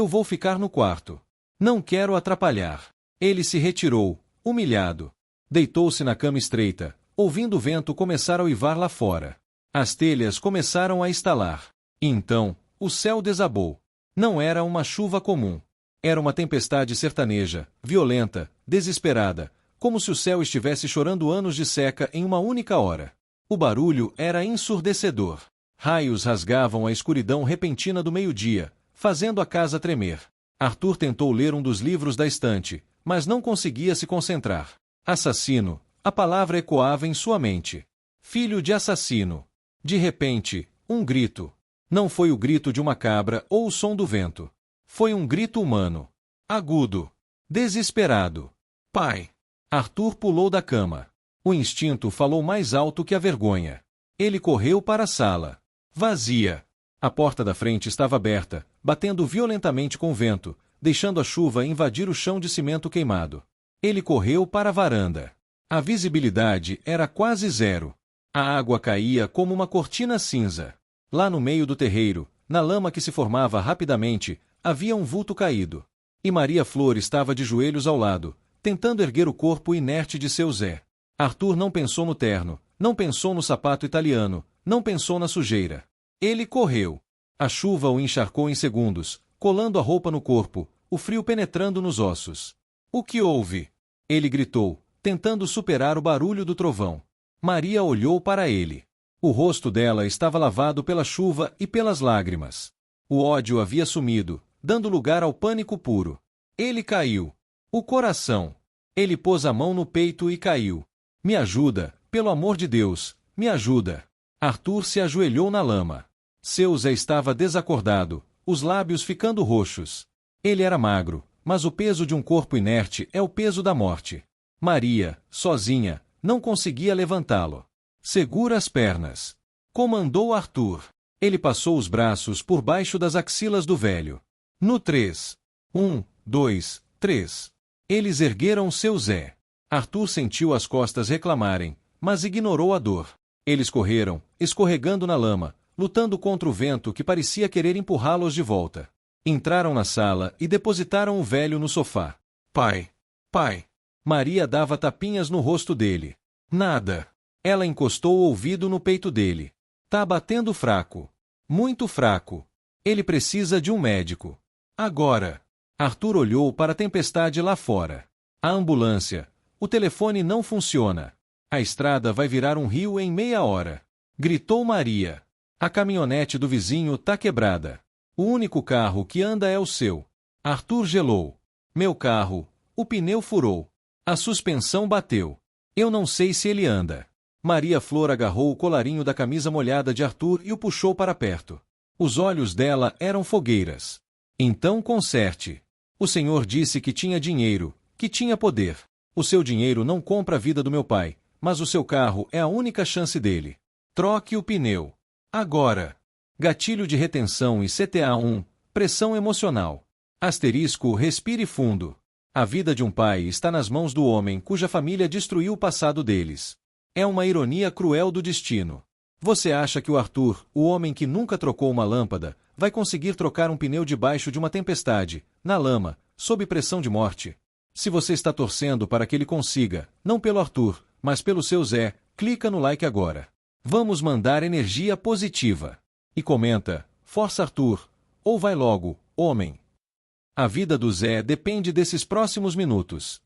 Speaker 1: vou ficar no quarto. Não quero atrapalhar. Ele se retirou, humilhado. Deitou-se na cama estreita, ouvindo o vento começar a uivar lá fora. As telhas começaram a estalar. E então, o céu desabou. Não era uma chuva comum. Era uma tempestade sertaneja, violenta, desesperada, como se o céu estivesse chorando anos de seca em uma única hora. O barulho era ensurdecedor. Raios rasgavam a escuridão repentina do meio-dia, fazendo a casa tremer. Arthur tentou ler um dos livros da estante, mas não conseguia se concentrar. Assassino, a palavra ecoava em sua mente. Filho de assassino. De repente, um grito. Não foi o grito de uma cabra ou o som do vento. Foi um grito humano. Agudo. Desesperado. Pai! Arthur pulou da cama. O instinto falou mais alto que a vergonha. Ele correu para a sala. Vazia. A porta da frente estava aberta, batendo violentamente com o vento, deixando a chuva invadir o chão de cimento queimado. Ele correu para a varanda. A visibilidade era quase zero. A água caía como uma cortina cinza. Lá no meio do terreiro, na lama que se formava rapidamente, havia um vulto caído. E Maria Flor estava de joelhos ao lado, tentando erguer o corpo inerte de seu Zé. Arthur não pensou no terno, não pensou no sapato italiano, não pensou na sujeira. Ele correu. A chuva o encharcou em segundos, colando a roupa no corpo, o frio penetrando nos ossos. O que houve? Ele gritou, tentando superar o barulho do trovão. Maria olhou para ele. O rosto dela estava lavado pela chuva e pelas lágrimas. O ódio havia sumido, dando lugar ao pânico puro. Ele caiu. O coração. Ele pôs a mão no peito e caiu. Me ajuda, pelo amor de Deus, me ajuda. Arthur se ajoelhou na lama. Seu Zé estava desacordado, os lábios ficando roxos. Ele era magro, mas o peso de um corpo inerte é o peso da morte. Maria, sozinha, não conseguia levantá-lo. Segura as pernas. Comandou Arthur. Ele passou os braços por baixo das axilas do velho. No 3. 1, 2, 3. Eles ergueram seu Zé. Arthur sentiu as costas reclamarem, mas ignorou a dor. Eles correram, escorregando na lama, lutando contra o vento que parecia querer empurrá-los de volta. Entraram na sala e depositaram o velho no sofá. Pai! Pai! Maria dava tapinhas no rosto dele. Nada. Ela encostou o ouvido no peito dele. Tá batendo fraco. Muito fraco. Ele precisa de um médico. Agora. Arthur olhou para a tempestade lá fora. A ambulância. O telefone não funciona. A estrada vai virar um rio em meia hora. Gritou Maria. A caminhonete do vizinho tá quebrada. O único carro que anda é o seu. Arthur gelou. Meu carro. O pneu furou. A suspensão bateu. Eu não sei se ele anda. Maria Flor agarrou o colarinho da camisa molhada de Arthur e o puxou para perto. Os olhos dela eram fogueiras. Então conserte. O senhor disse que tinha dinheiro, que tinha poder. O seu dinheiro não compra a vida do meu pai, mas o seu carro é a única chance dele. Troque o pneu. Agora. Gatilho de retenção e CTA1, pressão emocional. Asterisco, respire fundo. A vida de um pai está nas mãos do homem cuja família destruiu o passado deles. É uma ironia cruel do destino. Você acha que o Arthur, o homem que nunca trocou uma lâmpada, vai conseguir trocar um pneu debaixo de uma tempestade, na lama, sob pressão de morte? Se você está torcendo para que ele consiga, não pelo Arthur, mas pelo seu Zé, clica no like agora. Vamos mandar energia positiva. E comenta, força Arthur, ou vai logo, homem. A vida do Zé depende desses próximos minutos.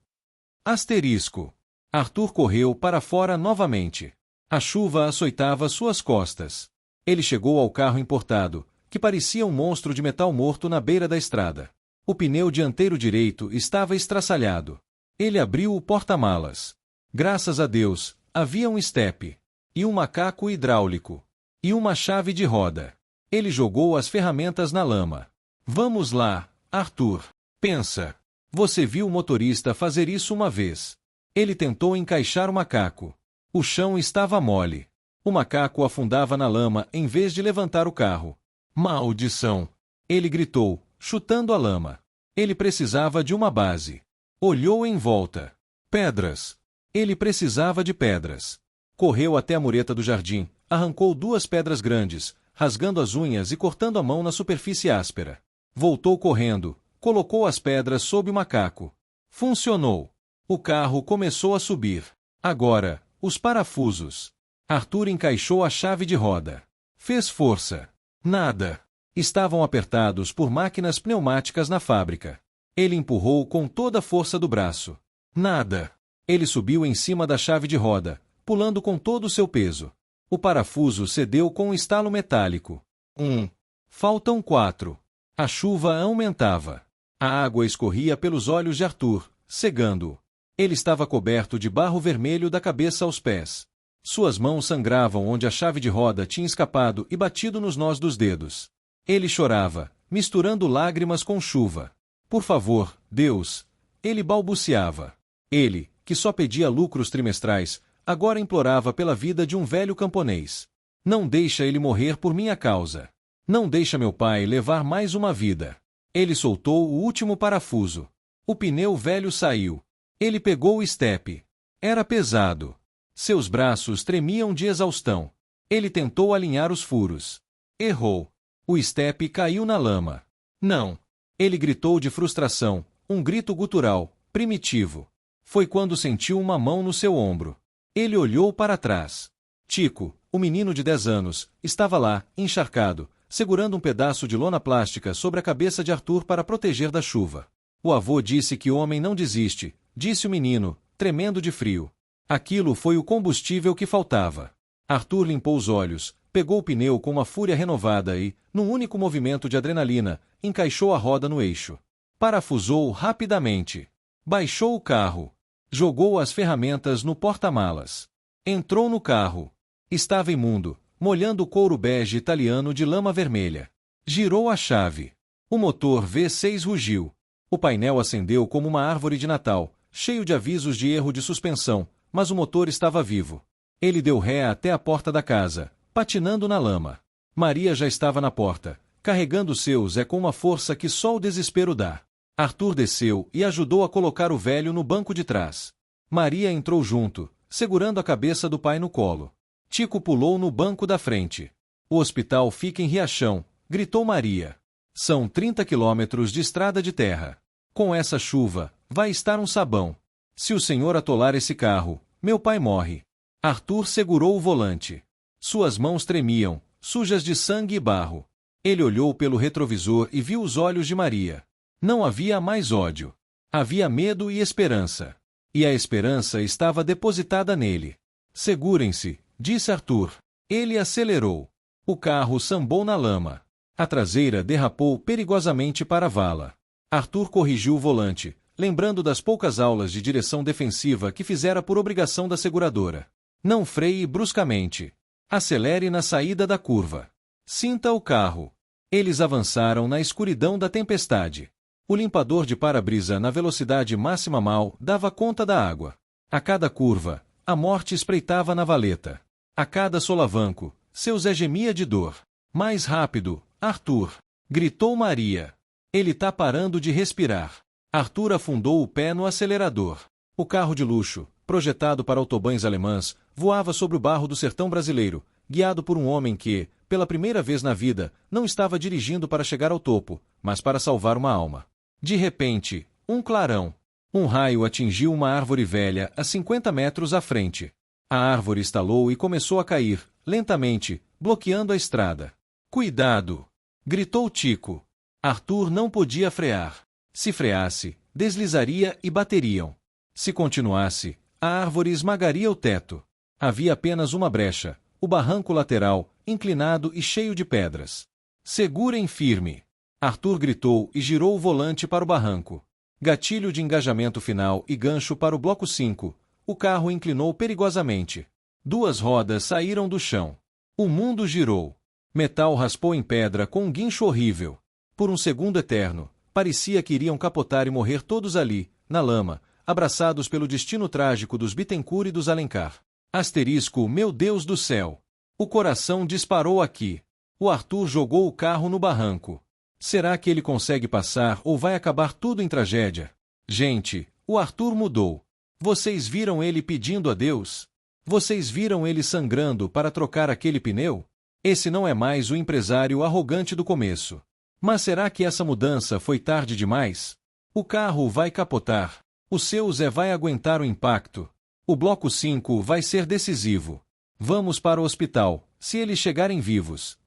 Speaker 1: Asterisco. Arthur correu para fora novamente. A chuva açoitava suas costas. Ele chegou ao carro importado, que parecia um monstro de metal morto na beira da estrada. O pneu dianteiro direito estava estraçalhado. Ele abriu o porta-malas. Graças a Deus, havia um estepe. E um macaco hidráulico. E uma chave de roda. Ele jogou as ferramentas na lama. Vamos lá, Arthur. Pensa. Você viu o motorista fazer isso uma vez. Ele tentou encaixar o macaco. O chão estava mole. O macaco afundava na lama em vez de levantar o carro. Maldição! Ele gritou, chutando a lama. Ele precisava de uma base. Olhou em volta. Pedras. Ele precisava de pedras. Correu até a mureta do jardim, arrancou 2 pedras grandes, rasgando as unhas e cortando a mão na superfície áspera. Voltou correndo, colocou as pedras sob o macaco. Funcionou. O carro começou a subir. Agora, os parafusos. Arthur encaixou a chave de roda. Fez força. Nada. Estavam apertados por máquinas pneumáticas na fábrica. Ele empurrou com toda a força do braço. Nada. Ele subiu em cima da chave de roda, pulando com todo o seu peso. O parafuso cedeu com um estalo metálico. 1. Faltam 4. A chuva aumentava. A água escorria pelos olhos de Arthur, cegando-o. Ele estava coberto de barro vermelho da cabeça aos pés. Suas mãos sangravam onde a chave de roda tinha escapado e batido nos nós dos dedos. Ele chorava, misturando lágrimas com chuva. Por favor, Deus! Ele balbuciava. Ele, que só pedia lucros trimestrais, agora implorava pela vida de um velho camponês. Não deixa ele morrer por minha causa. Não deixa meu pai levar mais uma vida. Ele soltou o último parafuso. O pneu velho saiu. Ele pegou o estepe. Era pesado. Seus braços tremiam de exaustão. Ele tentou alinhar os furos. Errou. O estepe caiu na lama. Não. Ele gritou de frustração, um grito gutural, primitivo. Foi quando sentiu uma mão no seu ombro. Ele olhou para trás. Tico, o menino de 10 anos, estava lá, encharcado, segurando um pedaço de lona plástica sobre a cabeça de Arthur para proteger da chuva. O avô disse que o homem não desiste, disse o menino, tremendo de frio. Aquilo foi o combustível que faltava. Arthur limpou os olhos, pegou o pneu com uma fúria renovada e, num único movimento de adrenalina, encaixou a roda no eixo. Parafusou rapidamente. Baixou o carro. Jogou as ferramentas no porta-malas. Entrou no carro. Estava imundo, molhando o couro bege italiano de lama vermelha. Girou a chave. O motor V6 rugiu. O painel acendeu como uma árvore de Natal, cheio de avisos de erro de suspensão, mas o motor estava vivo. Ele deu ré até a porta da casa, patinando na lama. Maria já estava na porta, carregando seu Zé com uma força que só o desespero dá. Arthur desceu e ajudou a colocar o velho no banco de trás. Maria entrou junto, segurando a cabeça do pai no colo. Tico pulou no banco da frente. O hospital fica em Riachão, gritou Maria. São 30 quilômetros de estrada de terra. Com essa chuva, vai estar um sabão. Se o senhor atolar esse carro, meu pai morre. Arthur segurou o volante. Suas mãos tremiam, sujas de sangue e barro. Ele olhou pelo retrovisor e viu os olhos de Maria. Não havia mais ódio. Havia medo e esperança. E a esperança estava depositada nele. Segurem-se, disse Arthur. Ele acelerou. O carro sambou na lama. A traseira derrapou perigosamente para a vala. Arthur corrigiu o volante, lembrando das poucas aulas de direção defensiva que fizera por obrigação da seguradora. Não freie bruscamente. Acelere na saída da curva. Sinta o carro. Eles avançaram na escuridão da tempestade. O limpador de para-brisa na velocidade máxima mal dava conta da água. A cada curva, a morte espreitava na valeta. A cada solavanco, seu Zé gemia de dor. Mais rápido, Arthur! Gritou Maria. Ele tá parando de respirar. Arthur afundou o pé no acelerador. O carro de luxo, projetado para autobãs alemãs, voava sobre o barro do sertão brasileiro, guiado por um homem que, pela primeira vez na vida, não estava dirigindo para chegar ao topo, mas para salvar uma alma. De repente, um clarão. Um raio atingiu uma árvore velha a 50 metros à frente. A árvore estalou e começou a cair, lentamente, bloqueando a estrada. Cuidado! Gritou Tico. Arthur não podia frear. Se freasse, deslizaria e bateriam. Se continuasse, a árvore esmagaria o teto. Havia apenas uma brecha, o barranco lateral, inclinado e cheio de pedras. Segurem firme! Arthur gritou e girou o volante para o barranco. Gatilho de engajamento final e gancho para o bloco 5. O carro inclinou perigosamente. 2 rodas saíram do chão. O mundo girou. Metal raspou em pedra com um guincho horrível. Por um segundo eterno, parecia que iriam capotar e morrer todos ali, na lama, abraçados pelo destino trágico dos Bittencourt e dos Alencar. Asterisco, meu Deus do céu! O coração disparou aqui. O Arthur jogou o carro no barranco. Será que ele consegue passar ou vai acabar tudo em tragédia? Gente, o Arthur mudou. Vocês viram ele pedindo a Deus? Vocês viram ele sangrando para trocar aquele pneu? Esse não é mais o empresário arrogante do começo. Mas será que essa mudança foi tarde demais? O carro vai capotar. O seu Zé vai aguentar o impacto. O bloco 5 vai ser decisivo. Vamos para o hospital, se eles chegarem vivos.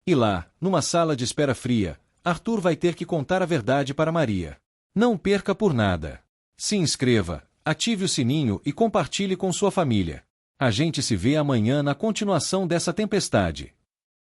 Speaker 1: E lá, numa sala de espera fria, Arthur vai ter que contar a verdade para Maria. Não perca por nada. Se inscreva, ative o sininho e compartilhe com sua família. A gente se vê amanhã na continuação dessa tempestade.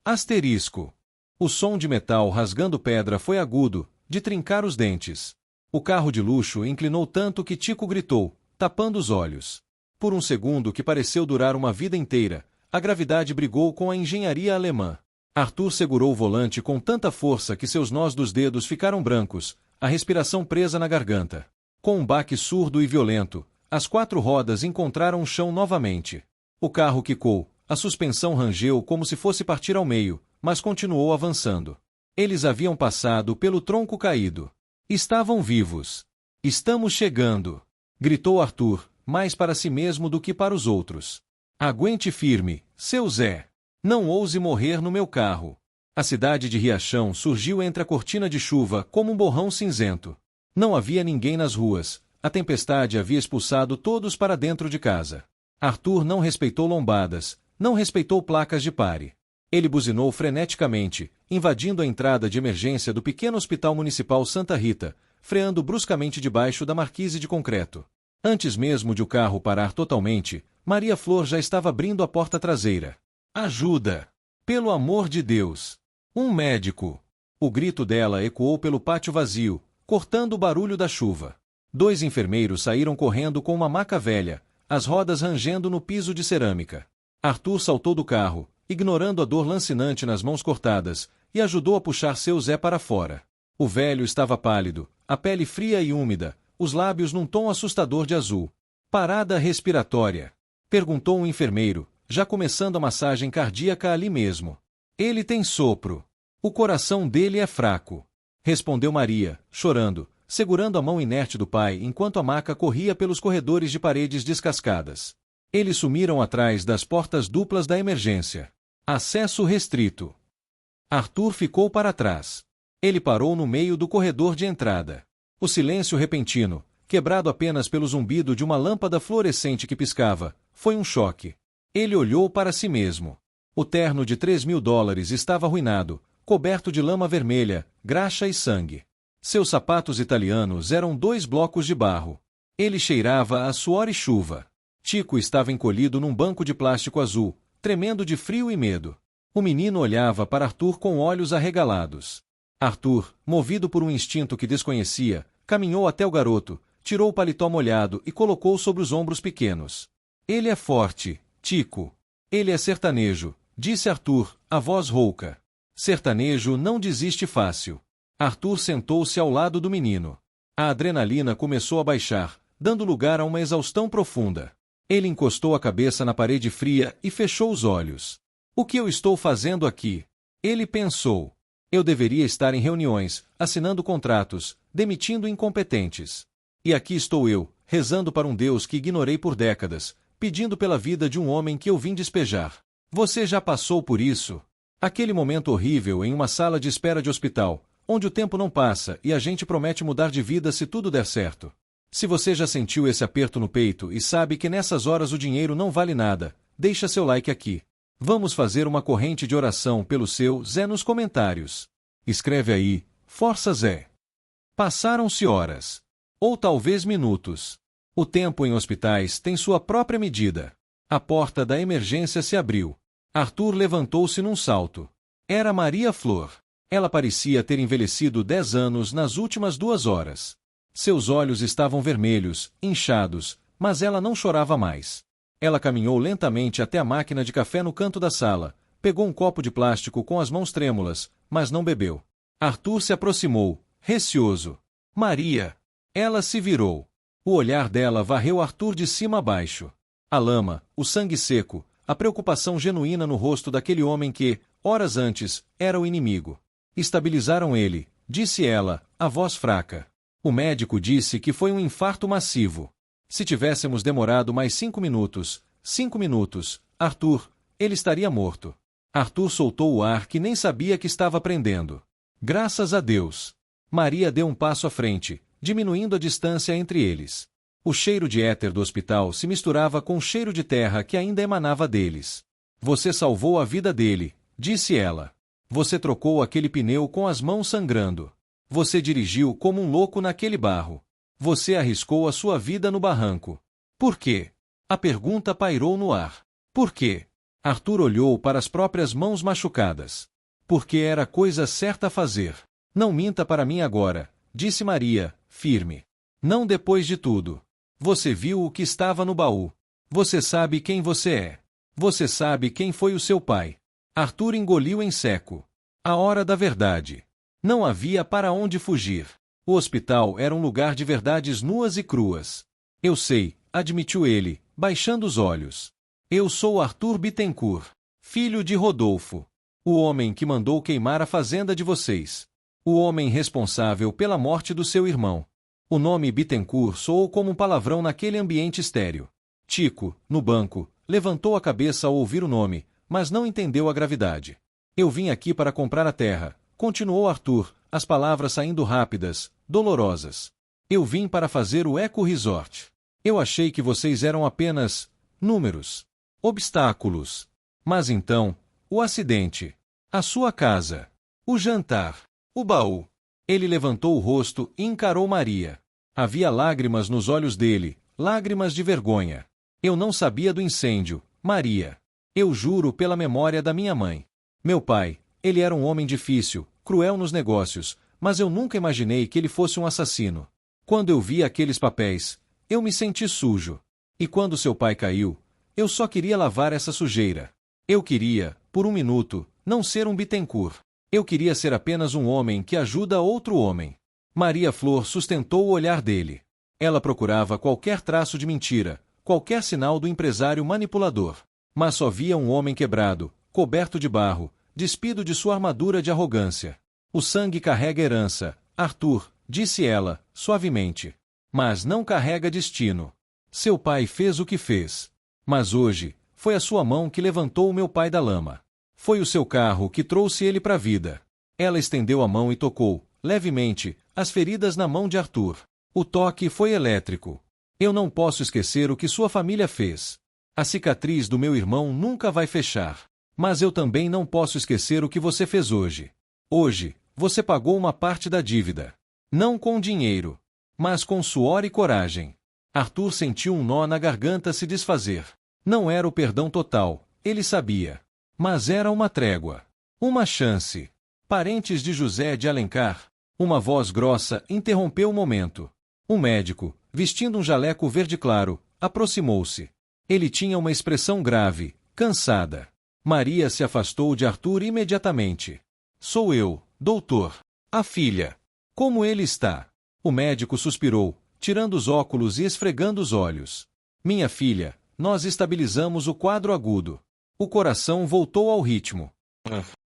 Speaker 1: Asterisco. O som de metal rasgando pedra foi agudo, de trincar os dentes. O carro de luxo inclinou tanto que Tico gritou, tapando os olhos. Por um segundo que pareceu durar uma vida inteira, a gravidade brigou com a engenharia alemã. Arthur segurou o volante com tanta força que seus nós dos dedos ficaram brancos, a respiração presa na garganta. Com um baque surdo e violento, as 4 rodas encontraram o chão novamente. O carro quicou, a suspensão rangeu como se fosse partir ao meio, mas continuou avançando. Eles haviam passado pelo tronco caído. Estavam vivos. Estamos chegando! Gritou Arthur, mais para si mesmo do que para os outros. Aguente firme, seu Zé! Não ouse morrer no meu carro. A cidade de Riachão surgiu entre a cortina de chuva como um borrão cinzento. Não havia ninguém nas ruas, a tempestade havia expulsado todos para dentro de casa. Arthur não respeitou lombadas, não respeitou placas de pare. Ele buzinou freneticamente, invadindo a entrada de emergência do pequeno hospital municipal Santa Rita, freando bruscamente debaixo da marquise de concreto. Antes mesmo de o carro parar totalmente, Maria Flor já estava abrindo a porta traseira. Ajuda! Pelo amor de Deus! Um médico! O grito dela ecoou pelo pátio vazio, cortando o barulho da chuva. 2 enfermeiros saíram correndo com uma maca velha, as rodas rangendo no piso de cerâmica. Arthur saltou do carro, ignorando a dor lancinante nas mãos cortadas, e ajudou a puxar seu Zé para fora. O velho estava pálido, a pele fria e úmida, os lábios num tom assustador de azul. Parada respiratória? Perguntou um enfermeiro, já começando a massagem cardíaca ali mesmo. Ele tem sopro. O coração dele é fraco. Respondeu Maria, chorando, segurando a mão inerte do pai enquanto a maca corria pelos corredores de paredes descascadas. Eles sumiram atrás das portas duplas da emergência. Acesso restrito. Arthur ficou para trás. Ele parou no meio do corredor de entrada. O silêncio repentino, quebrado apenas pelo zumbido de uma lâmpada fluorescente que piscava, foi um choque. Ele olhou para si mesmo. O terno de $3.000 estava arruinado, coberto de lama vermelha, graxa e sangue. Seus sapatos italianos eram 2 blocos de barro. Ele cheirava a suor e chuva. Tico estava encolhido num banco de plástico azul, tremendo de frio e medo. O menino olhava para Arthur com olhos arregalados. Arthur, movido por um instinto que desconhecia, caminhou até o garoto, tirou o paletó molhado e colocou sobre os ombros pequenos. Ele é forte, Tico. Ele é sertanejo, disse Arthur, a voz rouca. Sertanejo não desiste fácil. Arthur sentou-se ao lado do menino. A adrenalina começou a baixar, dando lugar a uma exaustão profunda. Ele encostou a cabeça na parede fria e fechou os olhos. O que eu estou fazendo aqui? Ele pensou. Eu deveria estar em reuniões, assinando contratos, demitindo incompetentes. E aqui estou eu, rezando para um Deus que ignorei por décadas, pedindo pela vida de um homem que eu vim despejar. Você já passou por isso? Aquele momento horrível em uma sala de espera de hospital, onde o tempo não passa e a gente promete mudar de vida se tudo der certo. Se você já sentiu esse aperto no peito e sabe que nessas horas o dinheiro não vale nada, deixa seu like aqui. Vamos fazer uma corrente de oração pelo seu Zé nos comentários. Escreve aí, força Zé. Passaram-se horas. Ou talvez minutos. O tempo em hospitais tem sua própria medida. A porta da emergência se abriu. Arthur levantou-se num salto. Era Maria Flor. Ela parecia ter envelhecido 10 anos nas últimas 2 horas. Seus olhos estavam vermelhos, inchados, mas ela não chorava mais. Ela caminhou lentamente até a máquina de café no canto da sala, pegou um copo de plástico com as mãos trêmulas, mas não bebeu. Arthur se aproximou, receoso. Maria! Ela se virou. O olhar dela varreu Arthur de cima a baixo. A lama, o sangue seco, a preocupação genuína no rosto daquele homem que, horas antes, era o inimigo. Estabilizaram ele, disse ela, a voz fraca. O médico disse que foi um infarto massivo. Se tivéssemos demorado mais 5 minutos, Arthur, ele estaria morto. Arthur soltou o ar que nem sabia que estava prendendo. Graças a Deus. Maria deu um passo à frente, diminuindo a distância entre eles. O cheiro de éter do hospital se misturava com o cheiro de terra que ainda emanava deles. Você salvou a vida dele, disse ela. Você trocou aquele pneu com as mãos sangrando. Você dirigiu como um louco naquele barro. Você arriscou a sua vida no barranco. Por quê? A pergunta pairou no ar. Por quê? Arthur olhou para as próprias mãos machucadas. Porque era a coisa certa a fazer. Não minta para mim agora, disse Maria, firme. Não depois de tudo. Você viu o que estava no baú. Você sabe quem você é. Você sabe quem foi o seu pai. Arthur engoliu em seco. A hora da verdade. Não havia para onde fugir. O hospital era um lugar de verdades nuas e cruas. Eu sei, admitiu ele, baixando os olhos. Eu sou Arthur Bittencourt, filho de Rodolfo. O homem que mandou queimar a fazenda de vocês. O homem responsável pela morte do seu irmão. O nome Bittencourt soou como um palavrão naquele ambiente estéril. Tico, no banco, levantou a cabeça ao ouvir o nome, mas não entendeu a gravidade. Eu vim aqui para comprar a terra, continuou Arthur, as palavras saindo rápidas, dolorosas. Eu vim para fazer o Eco Resort. Eu achei que vocês eram apenas números, obstáculos. Mas então, o acidente, a sua casa, o jantar, o baú. Ele levantou o rosto e encarou Maria. Havia lágrimas nos olhos dele, lágrimas de vergonha. Eu não sabia do incêndio, Maria. Eu juro pela memória da minha mãe. Meu pai, ele era um homem difícil, cruel nos negócios, mas eu nunca imaginei que ele fosse um assassino. Quando eu vi aqueles papéis, eu me senti sujo. E quando seu pai caiu, eu só queria lavar essa sujeira. Eu queria, por um minuto, não ser um Bittencourt. Eu queria ser apenas um homem que ajuda outro homem. Maria Flor sustentou o olhar dele. Ela procurava qualquer traço de mentira, qualquer sinal do empresário manipulador. Mas só via um homem quebrado, coberto de barro, despido de sua armadura de arrogância. O sangue carrega herança, Arthur, disse ela, suavemente. Mas não carrega destino. Seu pai fez o que fez. Mas hoje, foi a sua mão que levantou o meu pai da lama. Foi o seu carro que trouxe ele para a vida. Ela estendeu a mão e tocou, levemente, as feridas na mão de Arthur. O toque foi elétrico. Eu não posso esquecer o que sua família fez. A cicatriz do meu irmão nunca vai fechar. Mas eu também não posso esquecer o que você fez hoje. Hoje, você pagou uma parte da dívida. Não com dinheiro, mas com suor e coragem. Arthur sentiu um nó na garganta se desfazer. Não era o perdão total, ele sabia. Mas era uma trégua. Uma chance. Parentes de José de Alencar. Uma voz grossa interrompeu o momento. Um médico, vestindo um jaleco verde claro, aproximou-se. Ele tinha uma expressão grave, cansada. Maria se afastou de Arthur imediatamente. Sou eu, doutor. A filha. Como ele está? O médico suspirou, tirando os óculos e esfregando os olhos. Minha filha, nós estabilizamos o quadro agudo. O coração voltou ao ritmo.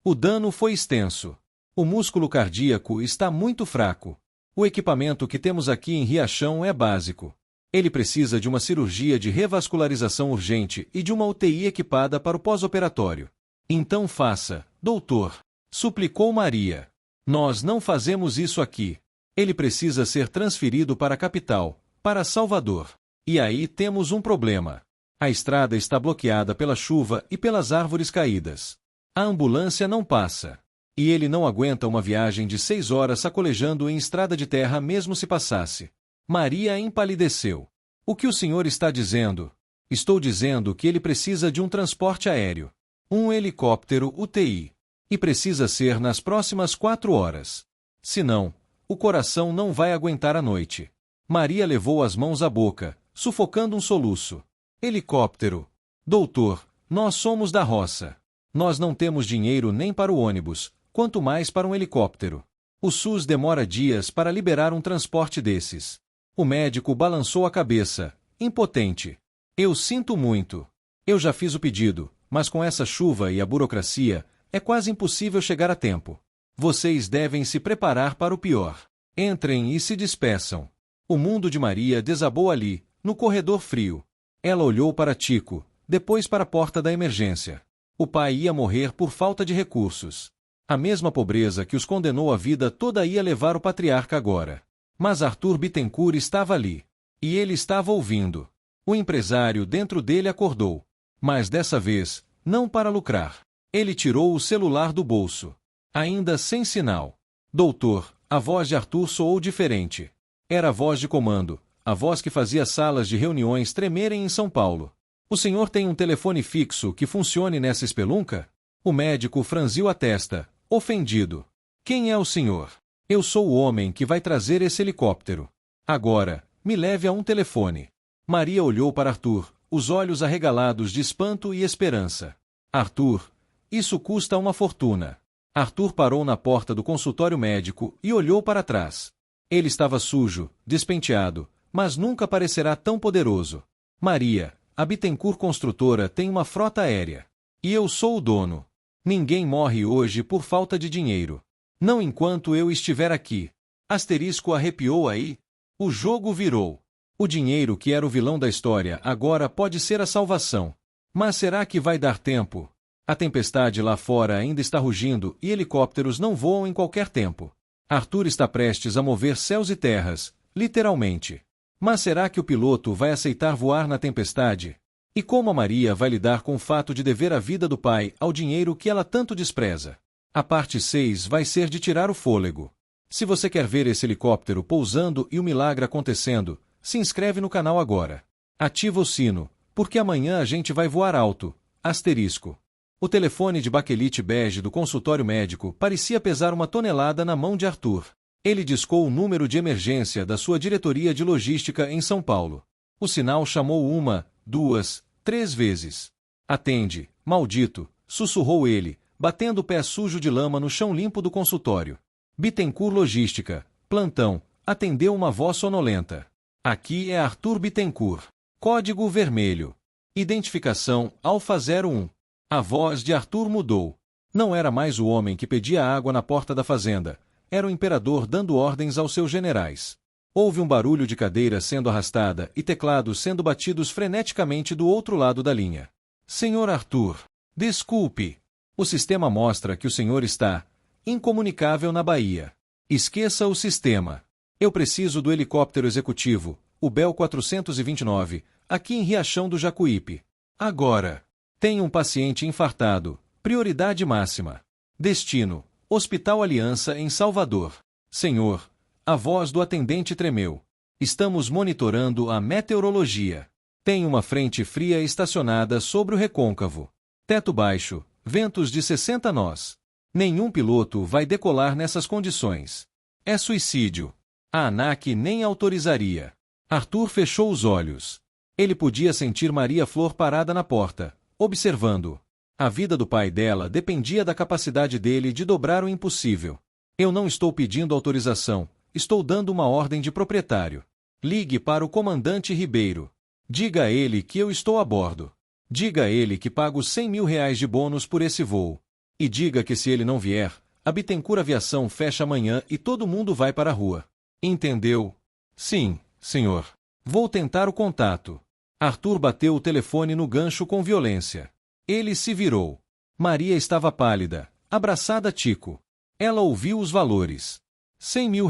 Speaker 1: O dano foi extenso. O músculo cardíaco está muito fraco. O equipamento que temos aqui em Riachão é básico. Ele precisa de uma cirurgia de revascularização urgente e de uma UTI equipada para o pós-operatório. Então faça, doutor, suplicou Maria. Nós não fazemos isso aqui. Ele precisa ser transferido para a capital, para Salvador. E aí temos um problema. A estrada está bloqueada pela chuva e pelas árvores caídas. A ambulância não passa. E ele não aguenta uma viagem de 6 horas sacolejando em estrada de terra mesmo se passasse. Maria empalideceu. O que o senhor está dizendo? Estou dizendo que ele precisa de um transporte aéreo. Um helicóptero UTI. E precisa ser nas próximas 4 horas. Senão, o coração não vai aguentar a noite. Maria levou as mãos à boca, sufocando um soluço. Helicóptero. Doutor, nós somos da roça. Nós não temos dinheiro nem para o ônibus, quanto mais para um helicóptero. O SUS demora dias para liberar um transporte desses. O médico balançou a cabeça, impotente. Eu sinto muito. Eu já fiz o pedido, mas com essa chuva e a burocracia, é quase impossível chegar a tempo. Vocês devem se preparar para o pior. Entrem e se despeçam. O mundo de Maria desabou ali, no corredor frio. Ela olhou para Tico, depois para a porta da emergência. O pai ia morrer por falta de recursos. A mesma pobreza que os condenou à vida toda ia levar o patriarca agora. Mas Arthur Bittencourt estava ali. E ele estava ouvindo. O empresário dentro dele acordou. Mas dessa vez, não para lucrar. Ele tirou o celular do bolso. Ainda sem sinal. Doutor, a voz de Arthur soou diferente. Era a voz de comando, a voz que fazia salas de reuniões tremerem em São Paulo. O senhor tem um telefone fixo que funcione nessa espelunca? O médico franziu a testa, ofendido. Quem é o senhor? Eu sou o homem que vai trazer esse helicóptero. Agora, me leve a um telefone. Maria olhou para Arthur, os olhos arregalados de espanto e esperança. Arthur, isso custa uma fortuna. Arthur parou na porta do consultório médico e olhou para trás. Ele estava sujo, despenteado, mas nunca parecerá tão poderoso. Maria, a Bittencourt Construtora tem uma frota aérea. E eu sou o dono. Ninguém morre hoje por falta de dinheiro. Não enquanto eu estiver aqui. Asterisco arrepiou aí. O jogo virou. O dinheiro que era o vilão da história agora pode ser a salvação. Mas será que vai dar tempo? A tempestade lá fora ainda está rugindo e helicópteros não voam em qualquer tempo. Arthur está prestes a mover céus e terras, literalmente. Mas será que o piloto vai aceitar voar na tempestade? E como a Maria vai lidar com o fato de dever a vida do pai ao dinheiro que ela tanto despreza? A parte 6 vai ser de tirar o fôlego. Se você quer ver esse helicóptero pousando e o milagre acontecendo, se inscreve no canal agora. Ativa o sino, porque amanhã a gente vai voar alto. Asterisco. O telefone de baquelite bege do consultório médico parecia pesar 1 tonelada na mão de Arthur. Ele discou o número de emergência da sua diretoria de logística em São Paulo. O sinal chamou 1, 2, 3 vezes. Atende, maldito, sussurrou ele, batendo o pé sujo de lama no chão limpo do consultório. Bittencourt Logística, plantão, atendeu uma voz sonolenta. Aqui é Arthur Bittencourt. Código vermelho. Identificação Alfa 01. A voz de Arthur mudou. Não era mais o homem que pedia água na porta da fazenda. Era o imperador dando ordens aos seus generais. Houve um barulho de cadeira sendo arrastada e teclados sendo batidos freneticamente do outro lado da linha. Senhor Arthur, desculpe. O sistema mostra que o senhor está Incomunicável na Bahia. Esqueça o sistema. Eu preciso do helicóptero executivo, o Bell 429, aqui em Riachão do Jacuípe. Agora. Tenho um paciente infartado. Prioridade máxima. Destino: Hospital Aliança em Salvador. Senhor. A voz do atendente tremeu. Estamos monitorando a meteorologia. Tem uma frente fria estacionada sobre o recôncavo. Teto baixo, ventos de 60 nós. Nenhum piloto vai decolar nessas condições. É suicídio. A ANAC nem autorizaria. Arthur fechou os olhos. Ele podia sentir Maria Flor parada na porta, observando. A vida do pai dela dependia da capacidade dele de dobrar o impossível. Eu não estou pedindo autorização, estou dando uma ordem de proprietário. Ligue para o comandante Ribeiro. Diga a ele que eu estou a bordo. Diga a ele que pago R$100 mil de bônus por esse voo. E diga que se ele não vier, a Bittencourt Aviação fecha amanhã e todo mundo vai para a rua. Entendeu? Sim, senhor. Vou tentar o contato. Arthur bateu o telefone no gancho com violência. Ele se virou. Maria estava pálida, abraçada a Tico. Ela ouviu os valores. R$100 mil.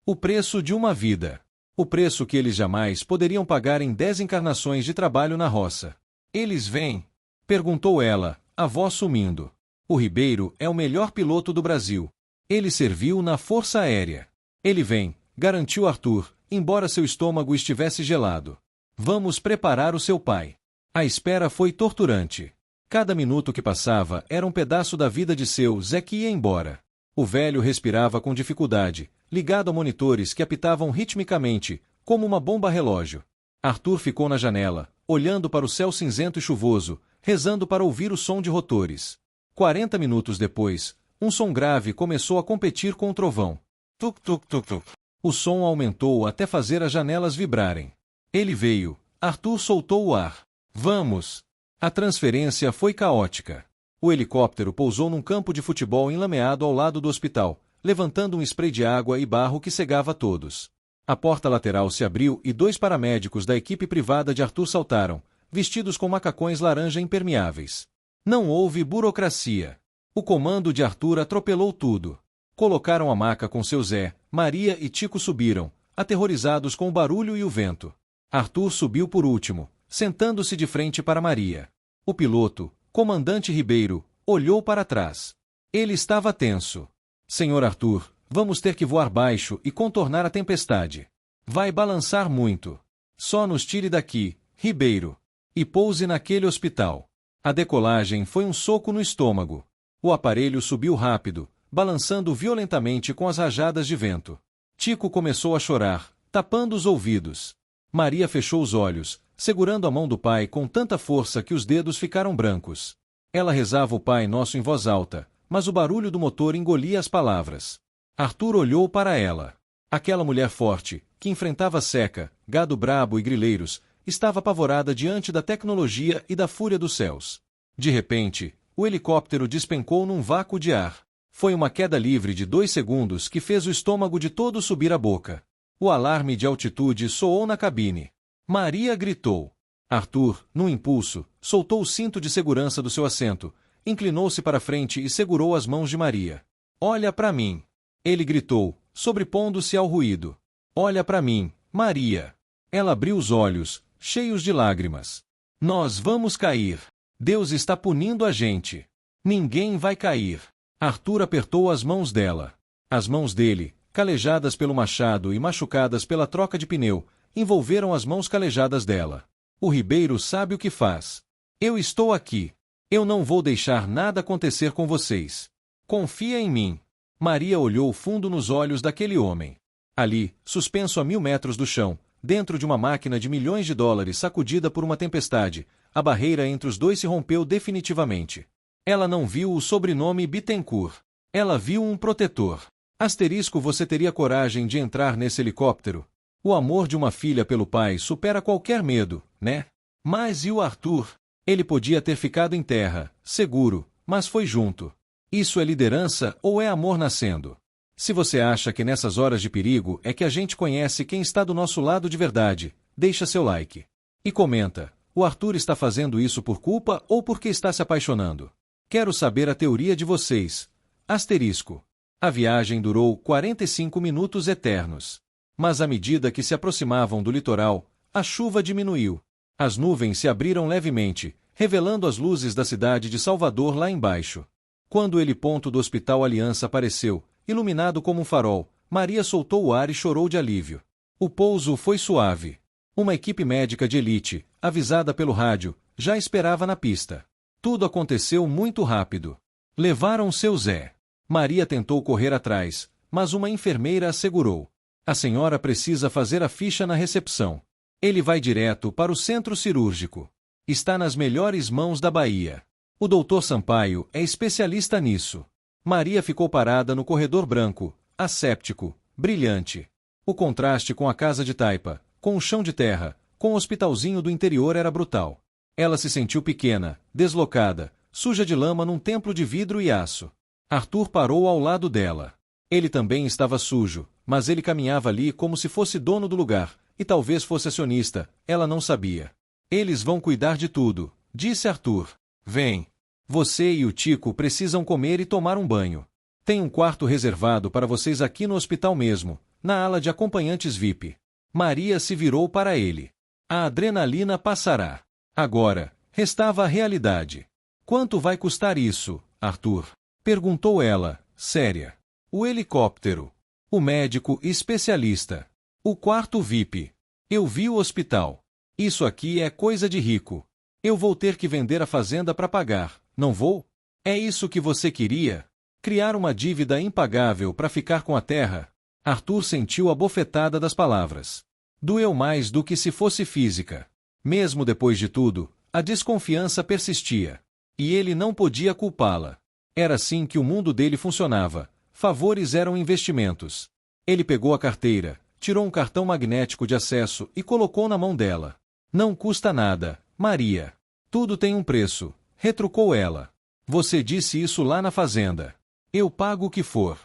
Speaker 1: O preço de uma vida. O preço que eles jamais poderiam pagar em 10 encarnações de trabalho na roça. Eles vêm? Perguntou ela, a voz sumindo. O Ribeiro é o melhor piloto do Brasil. Ele serviu na Força Aérea. Ele vem, garantiu Arthur, embora seu estômago estivesse gelado. Vamos preparar o seu pai. A espera foi torturante. Cada minuto que passava era um pedaço da vida de seu Zé que ia embora. O velho respirava com dificuldade, ligado a monitores que apitavam ritmicamente, como uma bomba-relógio. Arthur ficou na janela, olhando para o céu cinzento e chuvoso, rezando para ouvir o som de rotores. 40 minutos depois, um som grave começou a competir com o trovão. Tuk-tuk-tuk-tuk. O som aumentou até fazer as janelas vibrarem. Ele veio. Arthur soltou o ar. Vamos! A transferência foi caótica. O helicóptero pousou num campo de futebol enlameado ao lado do hospital, levantando um spray de água e barro que cegava todos. A porta lateral se abriu e 2 paramédicos da equipe privada de Arthur saltaram, vestidos com macacões laranja impermeáveis. Não houve burocracia. O comando de Arthur atropelou tudo. Colocaram a maca com seu Zé, Maria e Tico subiram, aterrorizados com o barulho e o vento. Arthur subiu por último, sentando-se de frente para Maria. O piloto, comandante Ribeiro, olhou para trás. Ele estava tenso. Senhor Arthur, vamos ter que voar baixo e contornar a tempestade. Vai balançar muito. Só nos tire daqui, Ribeiro. E pouse naquele hospital. A decolagem foi um soco no estômago. O aparelho subiu rápido, balançando violentamente com as rajadas de vento. Tico começou a chorar, tapando os ouvidos. Maria fechou os olhos, segurando a mão do pai com tanta força que os dedos ficaram brancos. Ela rezava o Pai Nosso em voz alta, mas o barulho do motor engolia as palavras. Arthur olhou para ela. Aquela mulher forte, que enfrentava seca, gado brabo e grileiros, estava apavorada diante da tecnologia e da fúria dos céus. De repente, o helicóptero despencou num vácuo de ar. Foi uma queda livre de 2 segundos que fez o estômago de todos subir à boca. O alarme de altitude soou na cabine. Maria gritou. Arthur, num impulso, soltou o cinto de segurança do seu assento, inclinou-se para frente e segurou as mãos de Maria. Olha para mim. Ele gritou, sobrepondo-se ao ruído. Olha para mim, Maria. Ela abriu os olhos, cheios de lágrimas. Nós vamos cair. Deus está punindo a gente. Ninguém vai cair. Arthur apertou as mãos dela. As mãos dele, calejadas pelo machado e machucadas pela troca de pneu, envolveram as mãos calejadas dela. O Ribeiro sabe o que faz. Eu estou aqui. Eu não vou deixar nada acontecer com vocês. Confia em mim. Maria olhou fundo nos olhos daquele homem. Ali, suspenso a 1000 metros do chão, dentro de uma máquina de milhões de dólares sacudida por uma tempestade, a barreira entre os dois se rompeu definitivamente. Ela não viu o sobrenome Bittencourt. Ela viu um protetor. Asterisco, você teria coragem de entrar nesse helicóptero? O amor de uma filha pelo pai supera qualquer medo, né? Mas e o Arthur? Ele podia ter ficado em terra, seguro, mas foi junto. Isso é liderança ou é amor nascendo? Se você acha que nessas horas de perigo é que a gente conhece quem está do nosso lado de verdade, deixa seu like. E comenta, o Arthur está fazendo isso por culpa ou porque está se apaixonando? Quero saber a teoria de vocês. Asterisco. A viagem durou 45 minutos eternos. Mas à medida que se aproximavam do litoral, a chuva diminuiu. As nuvens se abriram levemente, revelando as luzes da cidade de Salvador lá embaixo. Quando o heliponto do Hospital Aliança apareceu, iluminado como um farol, Maria soltou o ar e chorou de alívio. O pouso foi suave. Uma equipe médica de elite, avisada pelo rádio, já esperava na pista. Tudo aconteceu muito rápido. Levaram seu Zé. Maria tentou correr atrás, mas uma enfermeira a segurou. A senhora precisa fazer a ficha na recepção. Ele vai direto para o centro cirúrgico. Está nas melhores mãos da Bahia. O Dr. Sampaio é especialista nisso. Maria ficou parada no corredor branco, asséptico, brilhante. O contraste com a casa de taipa, com o chão de terra, com o hospitalzinho do interior era brutal. Ela se sentiu pequena, deslocada, suja de lama num templo de vidro e aço. Arthur parou ao lado dela. Ele também estava sujo, mas ele caminhava ali como se fosse dono do lugar, e talvez fosse acionista, ela não sabia. Eles vão cuidar de tudo, disse Arthur. Vem. Você e o Tico precisam comer e tomar um banho. Tem um quarto reservado para vocês aqui no hospital mesmo, na ala de acompanhantes VIP. Maria se virou para ele. A adrenalina passará. Agora, restava a realidade. Quanto vai custar isso, Arthur? Perguntou ela, séria. O helicóptero. O médico especialista. O quarto VIP. Eu vi o hospital. Isso aqui é coisa de rico. Eu vou ter que vender a fazenda para pagar, não vou? É isso que você queria? Criar uma dívida impagável para ficar com a terra? Arthur sentiu a bofetada das palavras. Doeu mais do que se fosse física. Mesmo depois de tudo, a desconfiança persistia. E ele não podia culpá-la. Era assim que o mundo dele funcionava. Favores eram investimentos. Ele pegou a carteira, tirou um cartão magnético de acesso e colocou na mão dela. Não custa nada, Maria. Tudo tem um preço, retrucou ela. Você disse isso lá na fazenda. Eu pago o que for.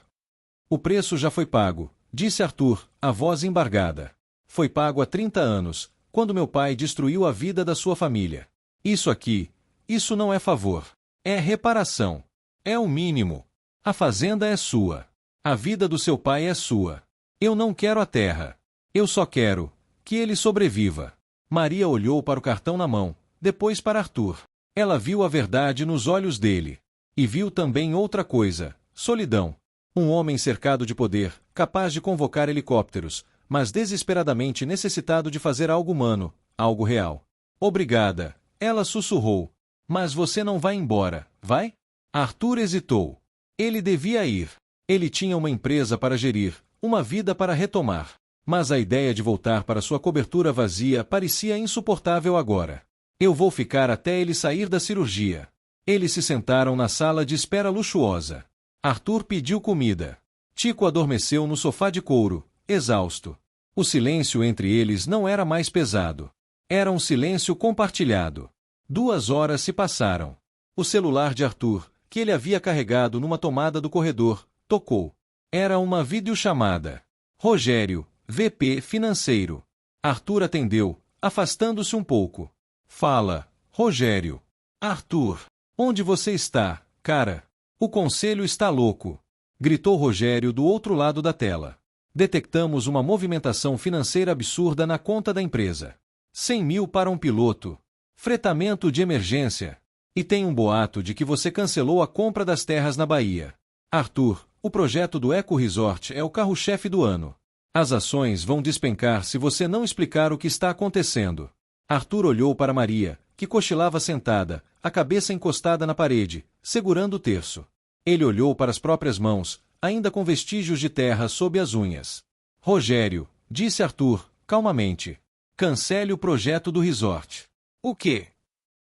Speaker 1: O preço já foi pago, disse Arthur, a voz embargada. Foi pago há 30 anos, quando meu pai destruiu a vida da sua família. Isso não é favor. É reparação. É o mínimo. A fazenda é sua. A vida do seu pai é sua. Eu não quero a terra. Eu só quero que ele sobreviva. Maria olhou para o cartão na mão, depois para Arthur. Ela viu a verdade nos olhos dele. E viu também outra coisa, solidão. Um homem cercado de poder, capaz de convocar helicópteros, mas desesperadamente necessitado de fazer algo humano, algo real. Obrigada, ela sussurrou. Mas você não vai embora, vai? Arthur hesitou. Ele devia ir. Ele tinha uma empresa para gerir, uma vida para retomar. Mas a ideia de voltar para sua cobertura vazia parecia insuportável agora. Eu vou ficar até ele sair da cirurgia. Eles se sentaram na sala de espera luxuosa. Arthur pediu comida. Tico adormeceu no sofá de couro, exausto. O silêncio entre eles não era mais pesado. Era um silêncio compartilhado. 2 horas se passaram. O celular de Arthur, que ele havia carregado numa tomada do corredor, tocou. Era uma videochamada. Rogério, VP Financeiro. Arthur atendeu, afastando-se um pouco. Fala, Rogério. Arthur, onde você está, cara? O conselho está louco. Gritou Rogério do outro lado da tela. Detectamos uma movimentação financeira absurda na conta da empresa. 100 mil para um piloto. Fretamento de emergência. E tem um boato de que você cancelou a compra das terras na Bahia. Arthur, o projeto do Eco Resort é o carro-chefe do ano. As ações vão despencar se você não explicar o que está acontecendo. Arthur olhou para Maria, que cochilava sentada, a cabeça encostada na parede, segurando o terço. Ele olhou para as próprias mãos, ainda com vestígios de terra sob as unhas. Rogério, disse Arthur, calmamente. Cancele o projeto do resort. O quê?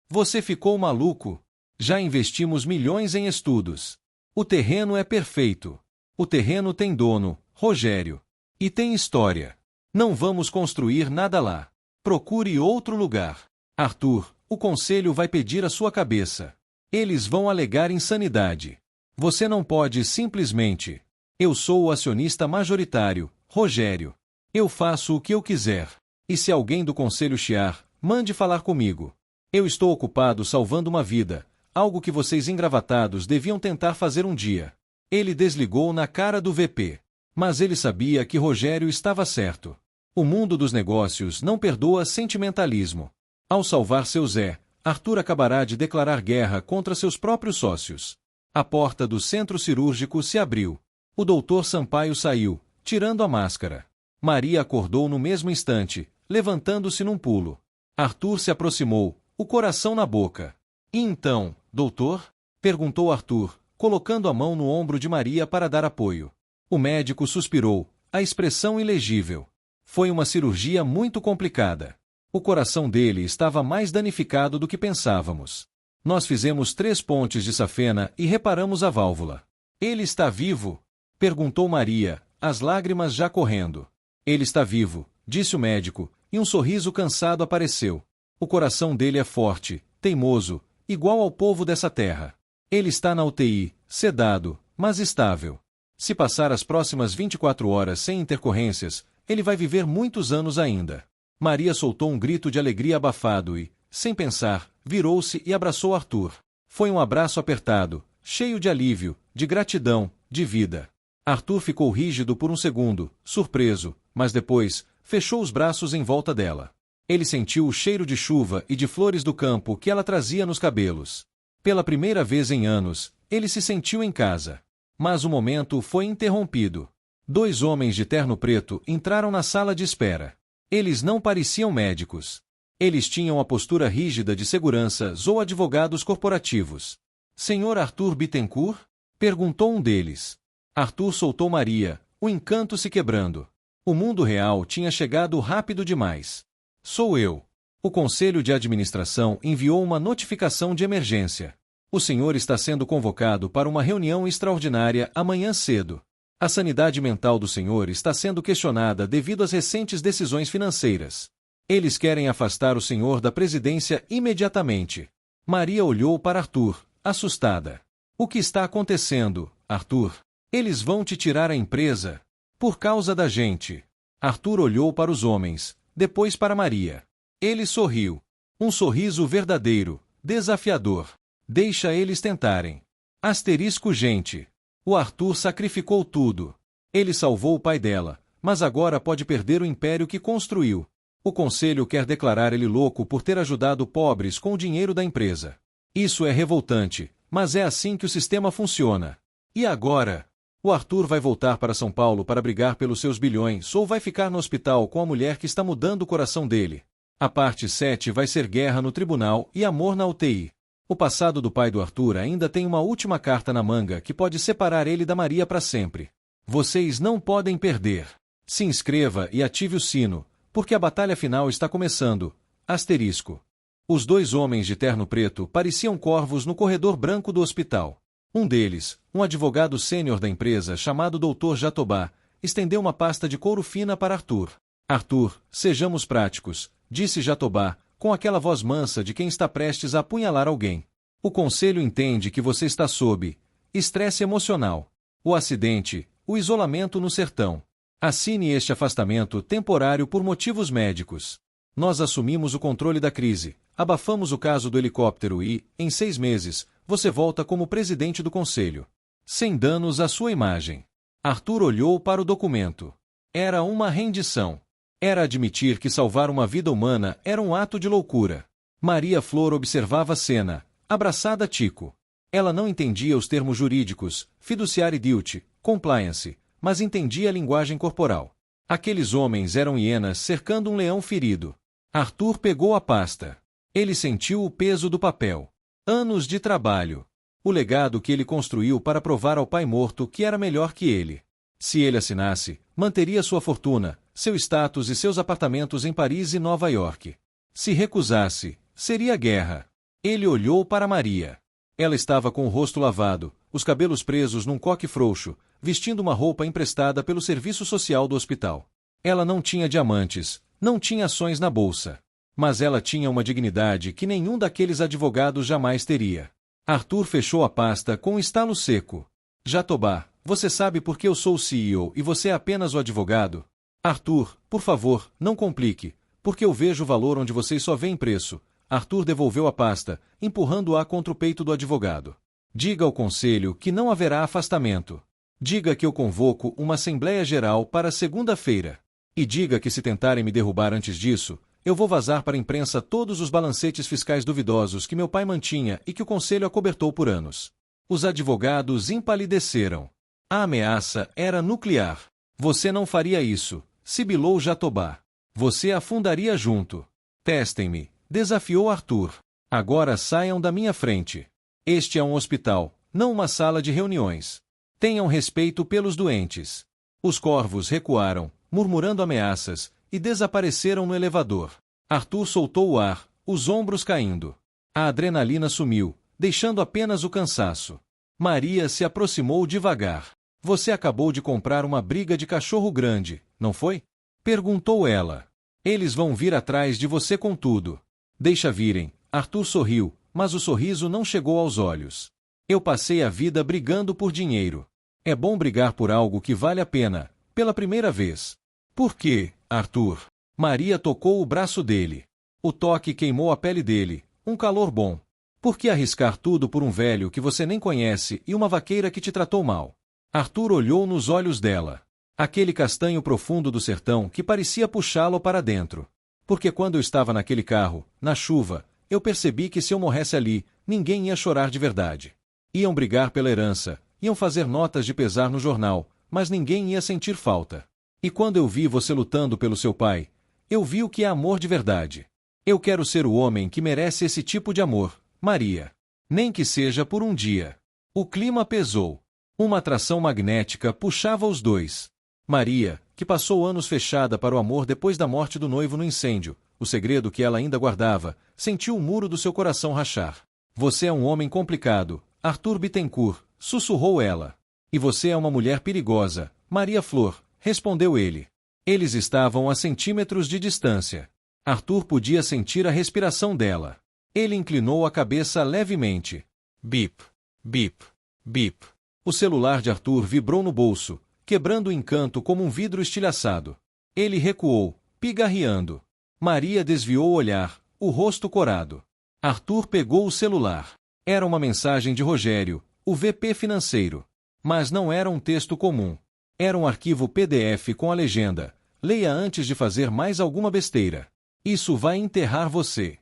Speaker 1: Você ficou maluco? Já investimos milhões em estudos. O terreno é perfeito. O terreno tem dono, Rogério. E tem história. Não vamos construir nada lá. Procure outro lugar. Arthur, o conselho vai pedir a sua cabeça. Eles vão alegar insanidade. Você não pode simplesmente. Eu sou o acionista majoritário, Rogério. Eu faço o que eu quiser. E se alguém do conselho chiar, mande falar comigo. Eu estou ocupado salvando uma vida, algo que vocês engravatados deviam tentar fazer um dia. Ele desligou na cara do VP. Mas ele sabia que Rogério estava certo. O mundo dos negócios não perdoa sentimentalismo. Ao salvar seu Zé, Arthur acabará de declarar guerra contra seus próprios sócios. A porta do centro cirúrgico se abriu. O doutor Sampaio saiu, tirando a máscara. Maria acordou no mesmo instante, levantando-se num pulo. Arthur se aproximou, o coração na boca. E então, doutor? Perguntou Arthur, colocando a mão no ombro de Maria para dar apoio. O médico suspirou, a expressão ilegível. Foi uma cirurgia muito complicada. O coração dele estava mais danificado do que pensávamos. Nós fizemos 3 pontes de safena e reparamos a válvula. Ele está vivo? Perguntou Maria, as lágrimas já correndo. Ele está vivo, disse o médico, e um sorriso cansado apareceu. O coração dele é forte, teimoso, igual ao povo dessa terra. Ele está na UTI, sedado, mas estável. Se passar as próximas 24 horas sem intercorrências, ele vai viver muitos anos ainda. Maria soltou um grito de alegria abafado e, sem pensar, virou-se e abraçou Arthur. Foi um abraço apertado, cheio de alívio, de gratidão, de vida. Arthur ficou rígido por um segundo, surpreso, mas depois, fechou os braços em volta dela. Ele sentiu o cheiro de chuva e de flores do campo que ela trazia nos cabelos. Pela primeira vez em anos, ele se sentiu em casa. Mas o momento foi interrompido. 2 homens de terno preto entraram na sala de espera. Eles não pareciam médicos. Eles tinham a postura rígida de seguranças ou advogados corporativos. Senhor Arthur Bittencourt? Perguntou um deles. Arthur soltou Maria, o encanto se quebrando. O mundo real tinha chegado rápido demais. Sou eu. O Conselho de Administração enviou uma notificação de emergência. O senhor está sendo convocado para uma reunião extraordinária amanhã cedo. A sanidade mental do senhor está sendo questionada devido às recentes decisões financeiras. Eles querem afastar o senhor da presidência imediatamente. Maria olhou para Arthur, assustada. O que está acontecendo, Arthur? Eles vão te tirar a empresa. Por causa da gente. Arthur olhou para os homens, depois para Maria. Ele sorriu. Um sorriso verdadeiro, desafiador. Deixa eles tentarem. Asterisco gente. O Arthur sacrificou tudo. Ele salvou o pai dela, mas agora pode perder o império que construiu. O conselho quer declarar ele louco por ter ajudado pobres com o dinheiro da empresa. Isso é revoltante, mas é assim que o sistema funciona. E agora? O Arthur vai voltar para São Paulo para brigar pelos seus bilhões ou vai ficar no hospital com a mulher que está mudando o coração dele? A parte 7 vai ser guerra no tribunal e amor na UTI. O passado do pai do Arthur ainda tem uma última carta na manga que pode separar ele da Maria para sempre. Vocês não podem perder. Se inscreva e ative o sino, porque a batalha final está começando. Asterisco. Os 2 homens de terno preto pareciam corvos no corredor branco do hospital. Um deles, um advogado sênior da empresa chamado Dr. Jatobá, estendeu uma pasta de couro fina para Arthur. Arthur, sejamos práticos, disse Jatobá, com aquela voz mansa de quem está prestes a apunhalar alguém. O conselho entende que você está sob estresse emocional. O acidente, o isolamento no sertão. Assine este afastamento temporário por motivos médicos. Nós assumimos o controle da crise, abafamos o caso do helicóptero e, em 6 meses, você volta como presidente do conselho. Sem danos à sua imagem. Arthur olhou para o documento. Era uma rendição. Era admitir que salvar uma vida humana era um ato de loucura. Maria Flor observava a cena, abraçada a Tico. Ela não entendia os termos jurídicos, fiduciary duty, compliance, mas entendia a linguagem corporal. Aqueles homens eram hienas cercando um leão ferido. Arthur pegou a pasta. Ele sentiu o peso do papel. Anos de trabalho. O legado que ele construiu para provar ao pai morto que era melhor que ele. Se ele assinasse, manteria sua fortuna, seu status e seus apartamentos em Paris e Nova York. Se recusasse, seria guerra. Ele olhou para Maria. Ela estava com o rosto lavado, os cabelos presos num coque frouxo, vestindo uma roupa emprestada pelo serviço social do hospital. Ela não tinha diamantes, não tinha ações na bolsa. Mas ela tinha uma dignidade que nenhum daqueles advogados jamais teria. Arthur fechou a pasta com um estalo seco. Jatobá, você sabe por que eu sou o CEO e você é apenas o advogado? Arthur, por favor, não complique, porque eu vejo o valor onde vocês só veem preço. Arthur devolveu a pasta, empurrando-a contra o peito do advogado. Diga ao conselho que não haverá afastamento. Diga que eu convoco uma Assembleia Geral para segunda-feira. E diga que se tentarem me derrubar antes disso, eu vou vazar para a imprensa todos os balancetes fiscais duvidosos que meu pai mantinha e que o Conselho acobertou por anos. Os advogados empalideceram. A ameaça era nuclear. Você não faria isso, sibilou Jatobá. Você afundaria junto. Testem-me, desafiou Arthur. Agora saiam da minha frente. Este é um hospital, não uma sala de reuniões. Tenham respeito pelos doentes. Os corvos recuaram, murmurando ameaças, e desapareceram no elevador. Arthur soltou o ar, os ombros caindo. A adrenalina sumiu, deixando apenas o cansaço. Maria se aproximou devagar. Você acabou de comprar uma briga de cachorro grande, não foi? Perguntou ela. Eles vão vir atrás de você com tudo. Deixa virem. Arthur sorriu, mas o sorriso não chegou aos olhos. Eu passei a vida brigando por dinheiro. É bom brigar por algo que vale a pena, pela primeira vez. Por quê, Arthur? Maria tocou o braço dele. O toque queimou a pele dele, um calor bom. Por que arriscar tudo por um velho que você nem conhece e uma vaqueira que te tratou mal? Arthur olhou nos olhos dela. Aquele castanho profundo do sertão que parecia puxá-lo para dentro. Porque quando eu estava naquele carro, na chuva, eu percebi que se eu morresse ali, ninguém ia chorar de verdade. Iam brigar pela herança, iam fazer notas de pesar no jornal, mas ninguém ia sentir falta. E quando eu vi você lutando pelo seu pai, eu vi o que é amor de verdade. Eu quero ser o homem que merece esse tipo de amor, Maria. Nem que seja por um dia. O clima pesou. Uma atração magnética puxava os dois. Maria, que passou anos fechada para o amor depois da morte do noivo no incêndio, o segredo que ela ainda guardava, sentiu o muro do seu coração rachar. Você é um homem complicado, Arthur Bittencourt, sussurrou ela. E você é uma mulher perigosa, Maria Flor, respondeu ele. Eles estavam a centímetros de distância. Arthur podia sentir a respiração dela. Ele inclinou a cabeça levemente. Bip, bip, bip. O celular de Arthur vibrou no bolso, quebrando o encanto como um vidro estilhaçado. Ele recuou, pigarreando. Maria desviou o olhar, o rosto corado. Arthur pegou o celular. Era uma mensagem de Rogério, o VP financeiro. Mas não era um texto comum. Era um arquivo PDF com a legenda: leia antes de fazer mais alguma besteira. Isso vai enterrar você.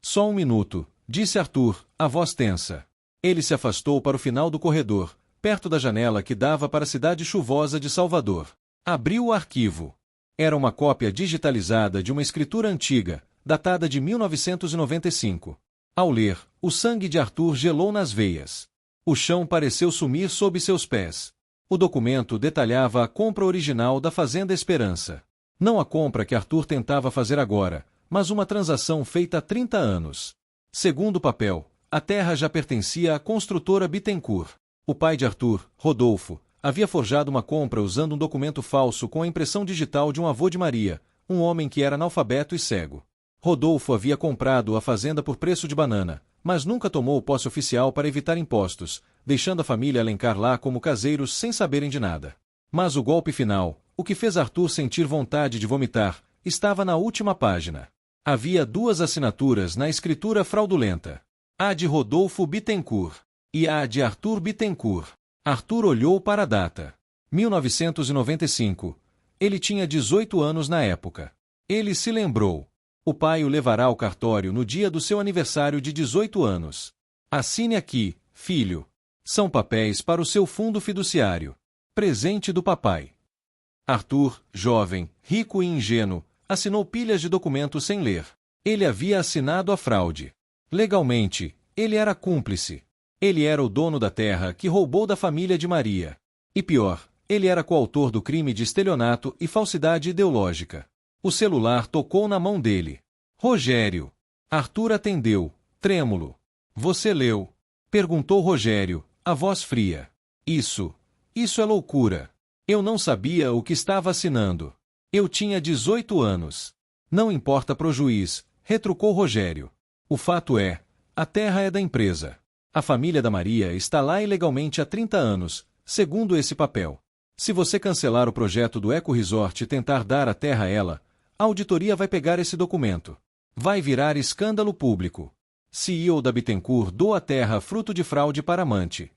Speaker 1: Só um minuto, disse Arthur, a voz tensa. Ele se afastou para o final do corredor, perto da janela que dava para a cidade chuvosa de Salvador. Abriu o arquivo. Era uma cópia digitalizada de uma escritura antiga, datada de 1995. Ao ler, o sangue de Arthur gelou nas veias. O chão pareceu sumir sob seus pés. O documento detalhava a compra original da Fazenda Esperança. Não a compra que Arthur tentava fazer agora, mas uma transação feita há 30 anos. Segundo o papel, a terra já pertencia à construtora Bittencourt. O pai de Arthur, Rodolfo, havia forjado uma compra usando um documento falso com a impressão digital de um avô de Maria, um homem que era analfabeto e cego. Rodolfo havia comprado a fazenda por preço de banana, mas nunca tomou posse oficial para evitar impostos, deixando a família elencar lá como caseiros sem saberem de nada. Mas o golpe final, o que fez Arthur sentir vontade de vomitar, estava na última página. Havia 2 assinaturas na escritura fraudulenta. A de Rodolfo Bittencourt e a de Arthur Bittencourt. Arthur olhou para a data. 1995. Ele tinha 18 anos na época. Ele se lembrou. O pai o levará ao cartório no dia do seu aniversário de 18 anos. Assine aqui, filho. São papéis para o seu fundo fiduciário. Presente do papai. Arthur, jovem, rico e ingênuo, assinou pilhas de documentos sem ler. Ele havia assinado a fraude. Legalmente, ele era cúmplice. Ele era o dono da terra que roubou da família de Maria. E pior, ele era coautor do crime de estelionato e falsidade ideológica. O celular tocou na mão dele. Rogério. Arthur atendeu, trêmulo. Você leu? Perguntou Rogério, a voz fria. Isso é loucura. Eu não sabia o que estava assinando. Eu tinha 18 anos. Não importa pro juiz, retrucou Rogério. O fato é, a terra é da empresa. A família da Maria está lá ilegalmente há 30 anos, segundo esse papel. Se você cancelar o projeto do Eco Resort e tentar dar a terra a ela, a auditoria vai pegar esse documento. Vai virar escândalo público. CEO da Bittencourt doa a terra fruto de fraude para amante.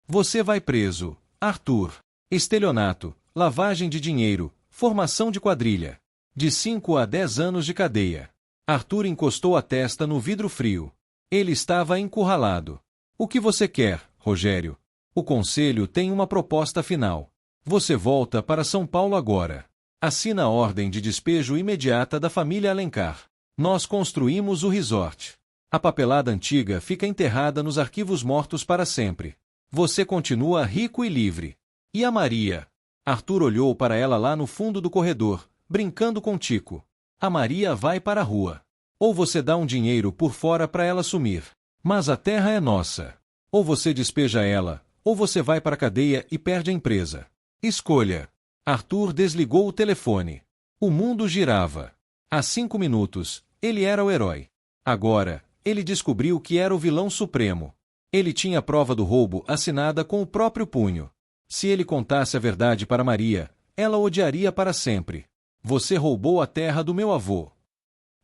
Speaker 1: Você vai preso, Arthur. Estelionato, lavagem de dinheiro, formação de quadrilha. De 5 a 10 anos de cadeia. Arthur encostou a testa no vidro frio. Ele estava encurralado. O que você quer, Rogério? O conselho tem uma proposta final. Você volta para São Paulo agora. Assina a ordem de despejo imediata da família Alencar. Nós construímos o resort. A papelada antiga fica enterrada nos arquivos mortos para sempre. Você continua rico e livre. E a Maria? Arthur olhou para ela lá no fundo do corredor, brincando com Tico. A Maria vai para a rua. Ou você dá um dinheiro por fora para ela sumir. Mas a terra é nossa. Ou você despeja ela, ou você vai para a cadeia e perde a empresa. Escolha. Arthur desligou o telefone. O mundo girava. Há 5 minutos, ele era o herói. Agora, ele descobriu que era o vilão supremo. Ele tinha a prova do roubo assinada com o próprio punho. Se ele contasse a verdade para Maria, ela o odiaria para sempre. Você roubou a terra do meu avô.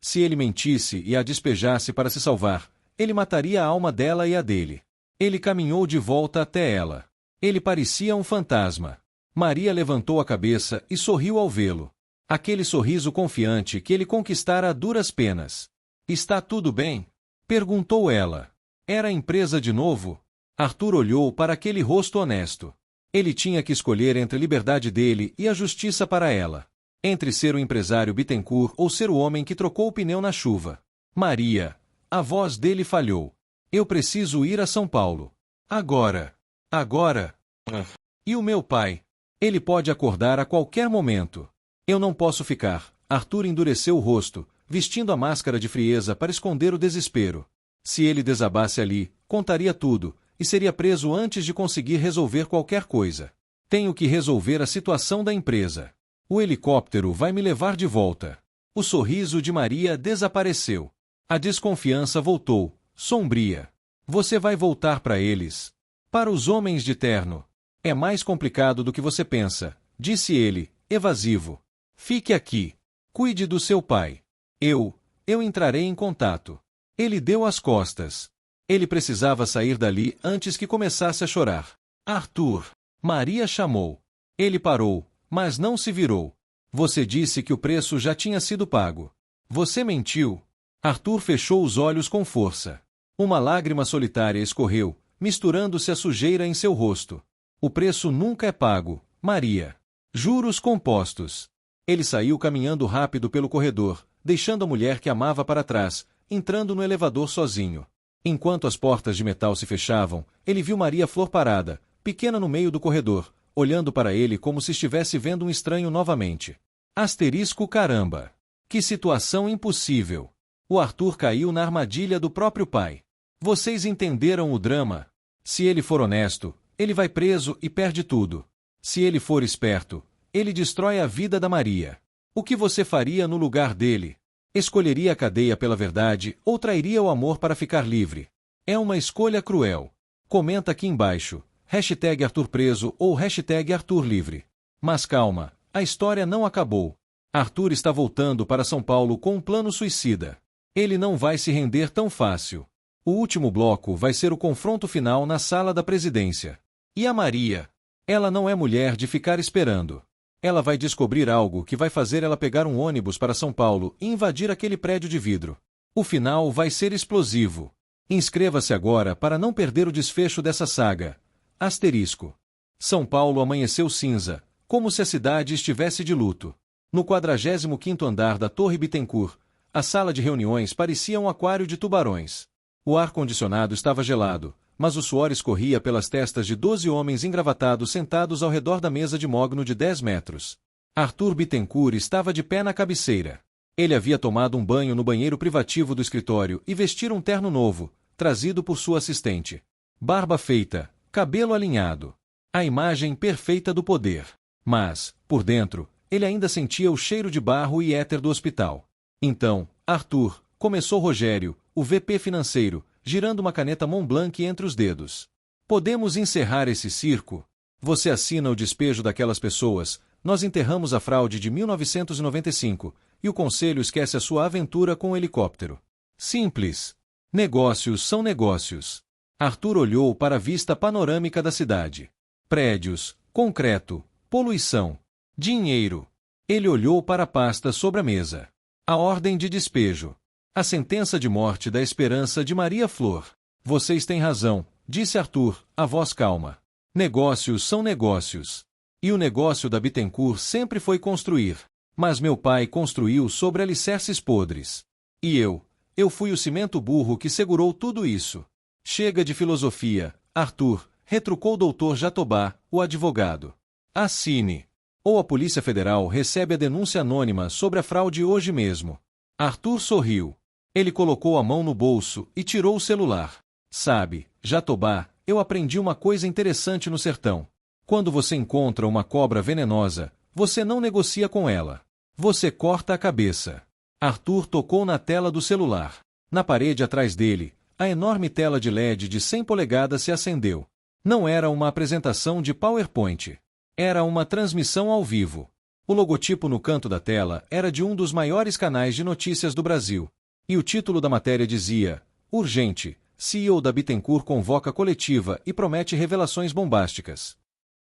Speaker 1: Se ele mentisse e a despejasse para se salvar, ele mataria a alma dela e a dele. Ele caminhou de volta até ela. Ele parecia um fantasma. Maria levantou a cabeça e sorriu ao vê-lo. Aquele sorriso confiante que ele conquistara a duras penas. Está tudo bem? Perguntou ela. Era a empresa de novo? Arthur olhou para aquele rosto honesto. Ele tinha que escolher entre a liberdade dele e a justiça para ela. Entre ser o empresário Bittencourt ou ser o homem que trocou o pneu na chuva. Maria. A voz dele falhou. Eu preciso ir a São Paulo. Agora. Agora. E o meu pai? Ele pode acordar a qualquer momento. Eu não posso ficar. Arthur endureceu o rosto, vestindo a máscara de frieza para esconder o desespero. Se ele desabasse ali, contaria tudo, e seria preso antes de conseguir resolver qualquer coisa. Tenho que resolver a situação da empresa. O helicóptero vai me levar de volta. O sorriso de Maria desapareceu. A desconfiança voltou, sombria. Você vai voltar para eles. Para os homens de terno. É mais complicado do que você pensa, disse ele, evasivo. Fique aqui. Cuide do seu pai. Eu entrarei em contato. Ele deu as costas. Ele precisava sair dali antes que começasse a chorar. Arthur. Maria chamou. Ele parou, mas não se virou. Você disse que o preço já tinha sido pago. Você mentiu. Arthur fechou os olhos com força. Uma lágrima solitária escorreu, misturando-se à sujeira em seu rosto. O preço nunca é pago, Maria. Juros compostos. Ele saiu caminhando rápido pelo corredor, deixando a mulher que amava para trás, entrando no elevador sozinho. Enquanto as portas de metal se fechavam, ele viu Maria Flor parada, pequena no meio do corredor, olhando para ele como se estivesse vendo um estranho novamente. Asterisco caramba! Que situação impossível! O Arthur caiu na armadilha do próprio pai. Vocês entenderam o drama? Se ele for honesto, ele vai preso e perde tudo. Se ele for esperto, ele destrói a vida da Maria. O que você faria no lugar dele? Escolheria a cadeia pela verdade ou trairia o amor para ficar livre? É uma escolha cruel. Comenta aqui embaixo, #Arthur preso ou #Arthur livre. Mas calma, a história não acabou. Arthur está voltando para São Paulo com um plano suicida. Ele não vai se render tão fácil. O último bloco vai ser o confronto final na sala da presidência. E a Maria? Ela não é mulher de ficar esperando. Ela vai descobrir algo que vai fazer ela pegar um ônibus para São Paulo e invadir aquele prédio de vidro. O final vai ser explosivo. Inscreva-se agora para não perder o desfecho dessa saga. Asterisco. São Paulo amanheceu cinza, como se a cidade estivesse de luto. No 45º andar da Torre Bittencourt, a sala de reuniões parecia um aquário de tubarões. O ar-condicionado estava gelado, mas o suor escorria pelas testas de 12 homens engravatados sentados ao redor da mesa de mogno de 10 metros. Arthur Bittencourt estava de pé na cabeceira. Ele havia tomado um banho no banheiro privativo do escritório e vestira um terno novo, trazido por sua assistente. Barba feita, cabelo alinhado. A imagem perfeita do poder. Mas, por dentro, ele ainda sentia o cheiro de barro e éter do hospital. Então, Arthur, começou Rogério, o VP financeiro, girando uma caneta Montblanc entre os dedos. Podemos encerrar esse circo? Você assina o despejo daquelas pessoas, nós enterramos a fraude de 1995, e o conselho esquece a sua aventura com o helicóptero. Simples. Negócios são negócios. Arthur olhou para a vista panorâmica da cidade. prédios, concreto, poluição, dinheiro. Ele olhou para a pasta sobre a mesa. A ordem de despejo. A sentença de morte da esperança de Maria Flor. Vocês têm razão, disse Arthur, a voz calma. Negócios são negócios. E o negócio da Bittencourt sempre foi construir. Mas meu pai construiu sobre alicerces podres. E eu fui o cimento burro que segurou tudo isso. Chega de filosofia, Arthur, retrucou o Dr. Jatobá, o advogado. Assine. Ou a Polícia Federal recebe a denúncia anônima sobre a fraude hoje mesmo. Arthur sorriu. Ele colocou a mão no bolso e tirou o celular. Sabe, Jatobá, eu aprendi uma coisa interessante no sertão. Quando você encontra uma cobra venenosa, você não negocia com ela. Você corta a cabeça. Arthur tocou na tela do celular. Na parede atrás dele, a enorme tela de LED de 100 polegadas se acendeu. Não era uma apresentação de PowerPoint. Era uma transmissão ao vivo. O logotipo no canto da tela era de um dos maiores canais de notícias do Brasil. E o título da matéria dizia: Urgente, CEO da Bittencourt convoca coletiva e promete revelações bombásticas.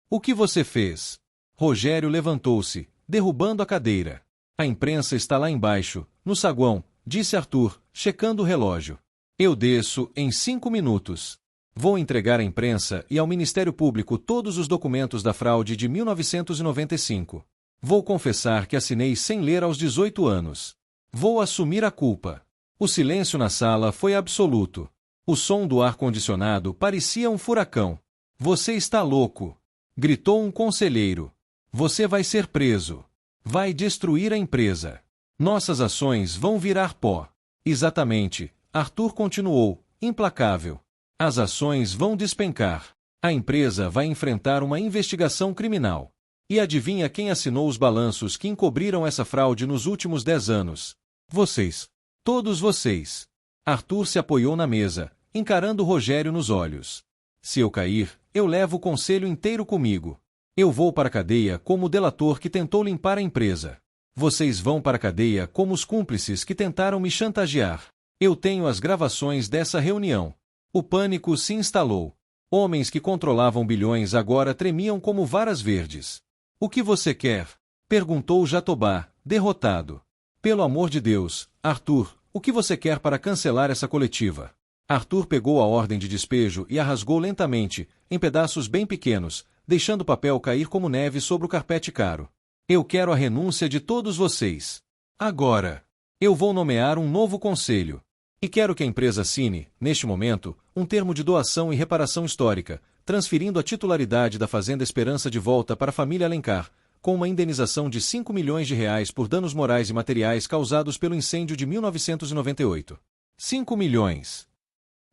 Speaker 1: O que você fez? Rogério levantou-se, derrubando a cadeira. A imprensa está lá embaixo, no saguão, disse Arthur, checando o relógio. Eu desço em 5 minutos. Vou entregar à imprensa e ao Ministério Público todos os documentos da fraude de 1995. Vou confessar que assinei sem ler aos 18 anos. Vou assumir a culpa. O silêncio na sala foi absoluto. O som do ar-condicionado parecia um furacão. Você está louco! Gritou um conselheiro. Você vai ser preso. Vai destruir a empresa. Nossas ações vão virar pó. Exatamente, Arthur continuou, implacável. As ações vão despencar. A empresa vai enfrentar uma investigação criminal. E adivinha quem assinou os balanços que encobriram essa fraude nos últimos 10 anos? Vocês. Todos vocês. Arthur se apoiou na mesa, encarando Rogério nos olhos. Se eu cair, eu levo o conselho inteiro comigo. Eu vou para a cadeia como o delator que tentou limpar a empresa. Vocês vão para a cadeia como os cúmplices que tentaram me chantagear. Eu tenho as gravações dessa reunião. O pânico se instalou. Homens que controlavam bilhões agora tremiam como varas verdes. O que você quer? Perguntou Jatobá, derrotado. Pelo amor de Deus, Arthur, o que você quer para cancelar essa coletiva? Arthur pegou a ordem de despejo e a rasgou lentamente, em pedaços bem pequenos, deixando o papel cair como neve sobre o carpete caro. Eu quero a renúncia de todos vocês. Agora. Eu vou nomear um novo conselho. E quero que a empresa assine, neste momento, um termo de doação e reparação histórica, transferindo a titularidade da Fazenda Esperança de volta para a família Alencar, com uma indenização de R$5 milhões por danos morais e materiais causados pelo incêndio de 1998. 5 milhões.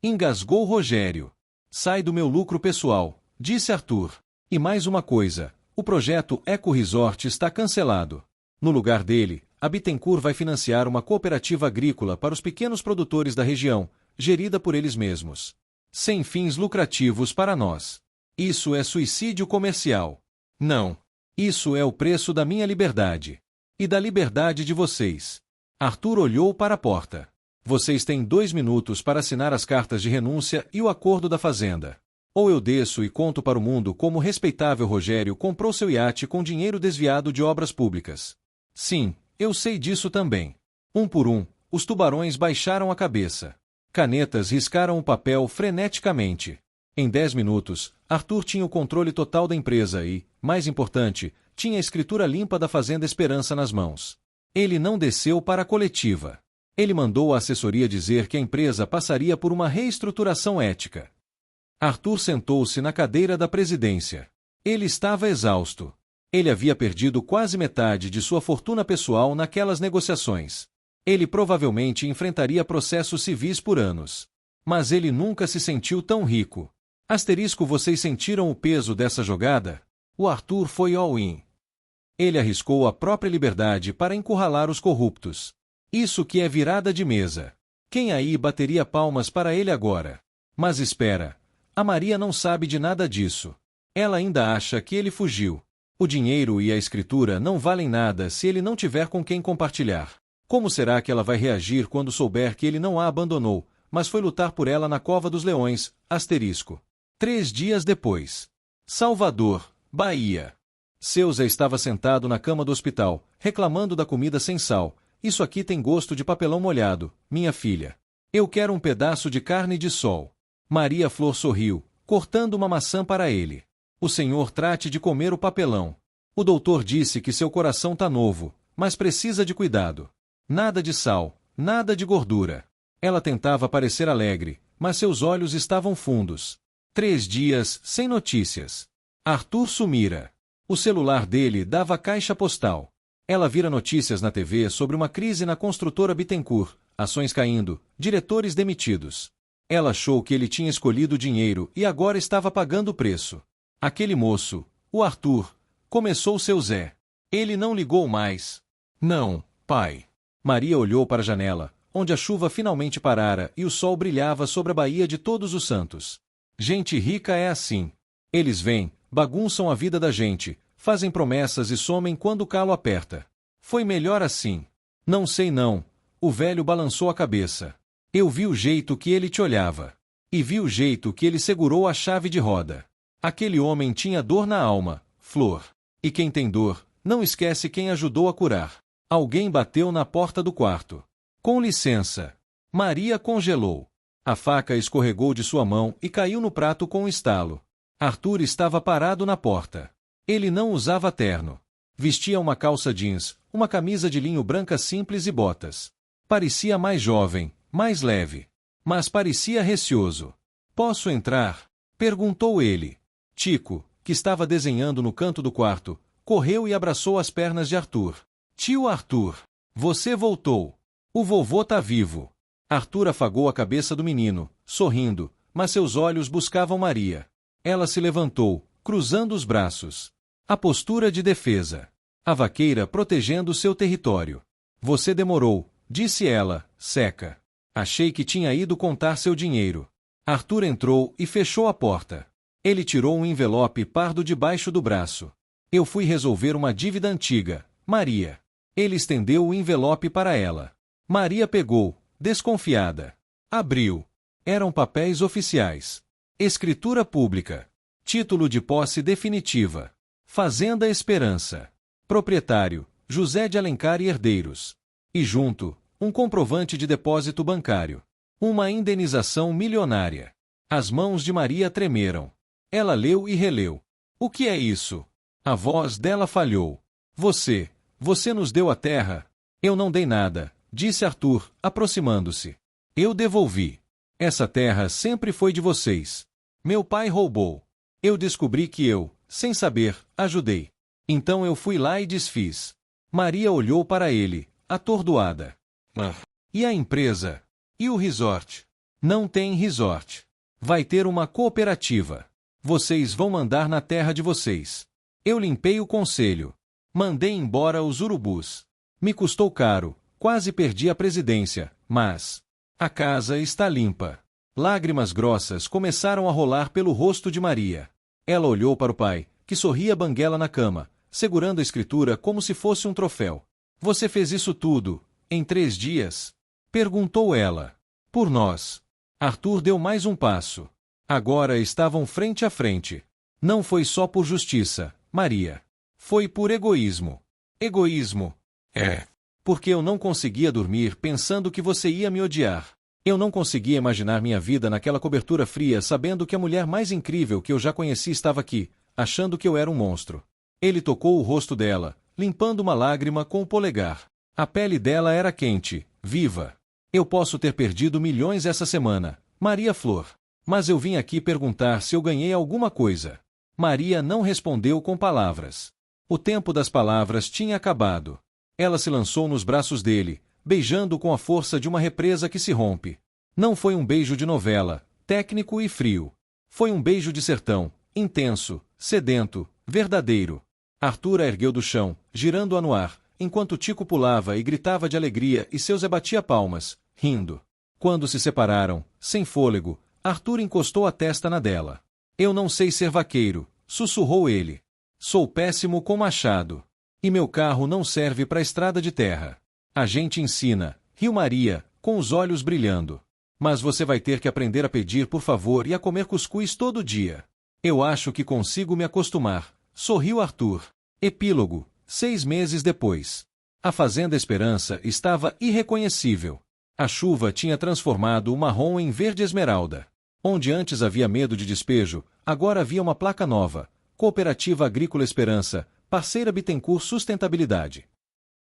Speaker 1: Engasgou Rogério. Sai do meu lucro pessoal, disse Arthur. E mais uma coisa, o projeto Eco Resort está cancelado. No lugar dele, a Bittencourt vai financiar uma cooperativa agrícola para os pequenos produtores da região, gerida por eles mesmos. Sem fins lucrativos para nós. Isso é suicídio comercial. Não. Isso é o preço da minha liberdade. E da liberdade de vocês. Arthur olhou para a porta. Vocês têm 2 minutos para assinar as cartas de renúncia e o acordo da fazenda. Ou eu desço e conto para o mundo como o respeitável Rogério comprou seu iate com dinheiro desviado de obras públicas. Sim, eu sei disso também. Um por um, os tubarões baixaram a cabeça. Canetas riscaram o papel freneticamente. Em 10 minutos, Arthur tinha o controle total da empresa e, mais importante, tinha a escritura limpa da Fazenda Esperança nas mãos. Ele não desceu para a coletiva. Ele mandou a assessoria dizer que a empresa passaria por uma reestruturação ética. Arthur sentou-se na cadeira da presidência. Ele estava exausto. Ele havia perdido quase metade de sua fortuna pessoal naquelas negociações. Ele provavelmente enfrentaria processos civis por anos. Mas ele nunca se sentiu tão rico. Vocês sentiram o peso dessa jogada? O Arthur foi all-in. Ele arriscou a própria liberdade para encurralar os corruptos. Isso que é virada de mesa. Quem aí bateria palmas para ele agora? Mas espera. A Maria não sabe de nada disso. Ela ainda acha que ele fugiu. O dinheiro e a escritura não valem nada se ele não tiver com quem compartilhar. Como será que ela vai reagir quando souber que ele não a abandonou, mas foi lutar por ela na Cova dos Leões, 3 dias depois. Salvador, Bahia. Seuza estava sentado na cama do hospital, reclamando da comida sem sal. Isso aqui tem gosto de papelão molhado, minha filha. Eu quero um pedaço de carne de sol. Maria Flor sorriu, cortando uma maçã para ele. O senhor trate de comer o papelão. O doutor disse que seu coração tá novo, mas precisa de cuidado. Nada de sal, nada de gordura. Ela tentava parecer alegre, mas seus olhos estavam fundos. 3 dias sem notícias. Arthur sumira. O celular dele dava caixa postal. Ela vira notícias na TV sobre uma crise na construtora Bittencourt, ações caindo, diretores demitidos. Ela achou que ele tinha escolhido o dinheiro e agora estava pagando o preço. Aquele moço, o Arthur, começou seu Zé. Ele não ligou mais. Não, pai. Maria olhou para a janela, onde a chuva finalmente parara e o sol brilhava sobre a Baía de Todos os Santos. Gente rica é assim. Eles vêm, bagunçam a vida da gente, fazem promessas e somem quando o calo aperta. Foi melhor assim. Não sei não. O velho balançou a cabeça. Eu vi o jeito que ele te olhava. E vi o jeito que ele segurou a chave de roda. Aquele homem tinha dor na alma, Flor. E quem tem dor, não esquece quem ajudou a curar. Alguém bateu na porta do quarto. Com licença. Maria congelou. A faca escorregou de sua mão e caiu no prato com um estalo. Arthur estava parado na porta. Ele não usava terno. Vestia uma calça jeans, uma camisa de linho branca simples e botas. Parecia mais jovem, mais leve. Mas parecia receoso. Posso entrar? Perguntou ele. Tico, que estava desenhando no canto do quarto, correu e abraçou as pernas de Arthur. Tio Arthur, você voltou. O vovô tá vivo. Arthur afagou a cabeça do menino, sorrindo, mas seus olhos buscavam Maria. Ela se levantou, cruzando os braços. A postura de defesa. A vaqueira protegendo seu território. Você demorou, disse ela, seca. Achei que tinha ido contar seu dinheiro. Arthur entrou e fechou a porta. Ele tirou um envelope pardo debaixo do braço. Eu fui resolver uma dívida antiga, Maria. Ele estendeu o envelope para ela. Maria pegou, desconfiada. Abriu. Eram papéis oficiais. Escritura pública. Título de posse definitiva. Fazenda Esperança. Proprietário, José de Alencar e herdeiros. E junto, um comprovante de depósito bancário. Uma indenização milionária. As mãos de Maria tremeram. Ela leu e releu. O que é isso? A voz dela falhou. Você nos deu a terra. Eu não dei nada, disse Arthur, aproximando-se. Eu devolvi. Essa terra sempre foi de vocês. Meu pai roubou. Eu descobri que eu, sem saber, ajudei. Então eu fui lá e desfiz. Maria olhou para ele, atordoada. E a empresa? E o resort? Não tem resort. Vai ter uma cooperativa. Vocês vão mandar na terra de vocês. Eu limpei o conselho. Mandei embora os urubus. Me custou caro, quase perdi a presidência, mas... a casa está limpa. Lágrimas grossas começaram a rolar pelo rosto de Maria. Ela olhou para o pai, que sorria banguela na cama, segurando a escritura como se fosse um troféu. Você fez isso tudo, em 3 dias? Perguntou ela. Por nós. Arthur deu mais um passo. Agora estavam frente a frente. Não foi só por justiça, Maria. Foi por egoísmo. Egoísmo? É. Porque eu não conseguia dormir pensando que você ia me odiar. Eu não conseguia imaginar minha vida naquela cobertura fria sabendo que a mulher mais incrível que eu já conheci estava aqui, achando que eu era um monstro. Ele tocou o rosto dela, limpando uma lágrima com o polegar. A pele dela era quente, viva. Eu posso ter perdido milhões essa semana, Maria Flor. Mas eu vim aqui perguntar se eu ganhei alguma coisa. Maria não respondeu com palavras. O tempo das palavras tinha acabado. Ela se lançou nos braços dele, beijando com a força de uma represa que se rompe. Não foi um beijo de novela, técnico e frio. Foi um beijo de sertão, intenso, sedento, verdadeiro. Arthur a ergueu do chão, girando-a no ar, enquanto Tico pulava e gritava de alegria e seu Zé batia palmas, rindo. Quando se separaram, sem fôlego, Arthur encostou a testa na dela. Eu não sei ser vaqueiro, sussurrou ele. Sou péssimo com machado. E meu carro não serve para estrada de terra. A gente ensina, riu Maria, com os olhos brilhando. Mas você vai ter que aprender a pedir por favor e a comer cuscuz todo dia. Eu acho que consigo me acostumar, sorriu Arthur. Epílogo. 6 meses depois. A Fazenda Esperança estava irreconhecível. A chuva tinha transformado o marrom em verde esmeralda. Onde antes havia medo de despejo, agora havia uma placa nova: Cooperativa Agrícola Esperança, Parceira Bittencourt Sustentabilidade.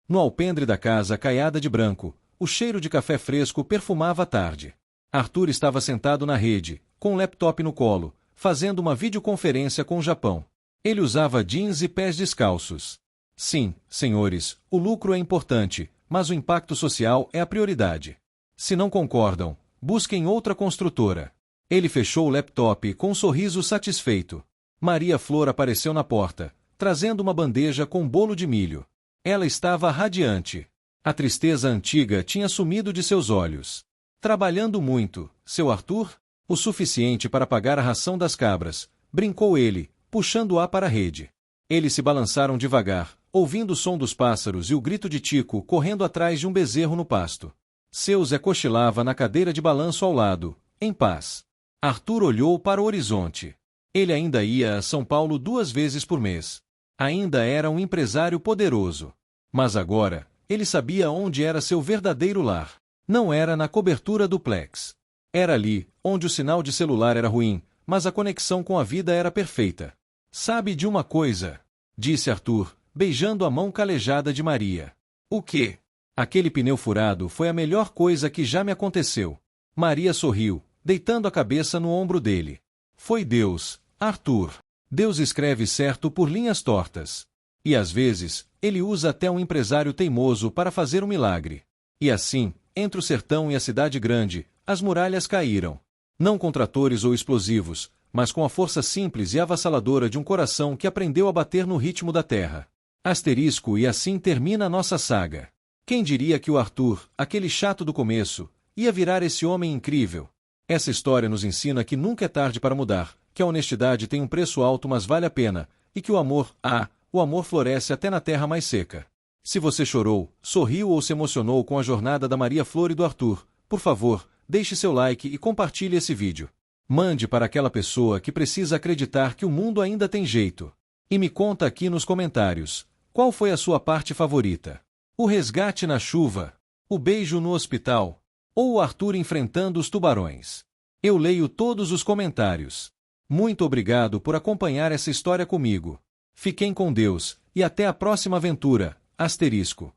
Speaker 1: No alpendre da casa caiada de branco, o cheiro de café fresco perfumava a tarde. Arthur estava sentado na rede, com um laptop no colo, fazendo uma videoconferência com o Japão. Ele usava jeans e pés descalços. Sim, senhores, o lucro é importante, mas o impacto social é a prioridade. Se não concordam, busquem outra construtora. Ele fechou o laptop com um sorriso satisfeito. Maria Flor apareceu na porta, trazendo uma bandeja com bolo de milho. Ela estava radiante. A tristeza antiga tinha sumido de seus olhos. Trabalhando muito, seu Arthur? O suficiente para pagar a ração das cabras, brincou ele, puxando-a para a rede. Eles se balançaram devagar, ouvindo o som dos pássaros e o grito de Tico correndo atrás de um bezerro no pasto. Seu Zé cochilava na cadeira de balanço ao lado, em paz. Arthur olhou para o horizonte. Ele ainda ia a São Paulo 2 vezes por mês. Ainda era um empresário poderoso. Mas agora, ele sabia onde era seu verdadeiro lar. Não era na cobertura do Plex. Era ali, onde o sinal de celular era ruim, mas a conexão com a vida era perfeita. Sabe de uma coisa? Disse Arthur, beijando a mão calejada de Maria. O quê? Aquele pneu furado foi a melhor coisa que já me aconteceu. Maria sorriu, deitando a cabeça no ombro dele. Foi Deus, Arthur. Deus escreve certo por linhas tortas. E às vezes, ele usa até um empresário teimoso para fazer um milagre. E assim, entre o sertão e a cidade grande, as muralhas caíram. Não com tratores ou explosivos, mas com a força simples e avassaladora de um coração que aprendeu a bater no ritmo da terra. Asterisco. E assim termina a nossa saga. Quem diria que o Arthur, aquele chato do começo, ia virar esse homem incrível? Essa história nos ensina que nunca é tarde para mudar, que a honestidade tem um preço alto mas vale a pena, e que o amor floresce até na terra mais seca. Se você chorou, sorriu ou se emocionou com a jornada da Maria Flor e do Arthur, por favor, deixe seu like e compartilhe esse vídeo. Mande para aquela pessoa que precisa acreditar que o mundo ainda tem jeito. E me conta aqui nos comentários, qual foi a sua parte favorita? O resgate na chuva? O beijo no hospital? Ou o Arthur enfrentando os tubarões? Eu leio todos os comentários. Muito obrigado por acompanhar essa história comigo. Fiquem com Deus, e até a próxima aventura, asterisco.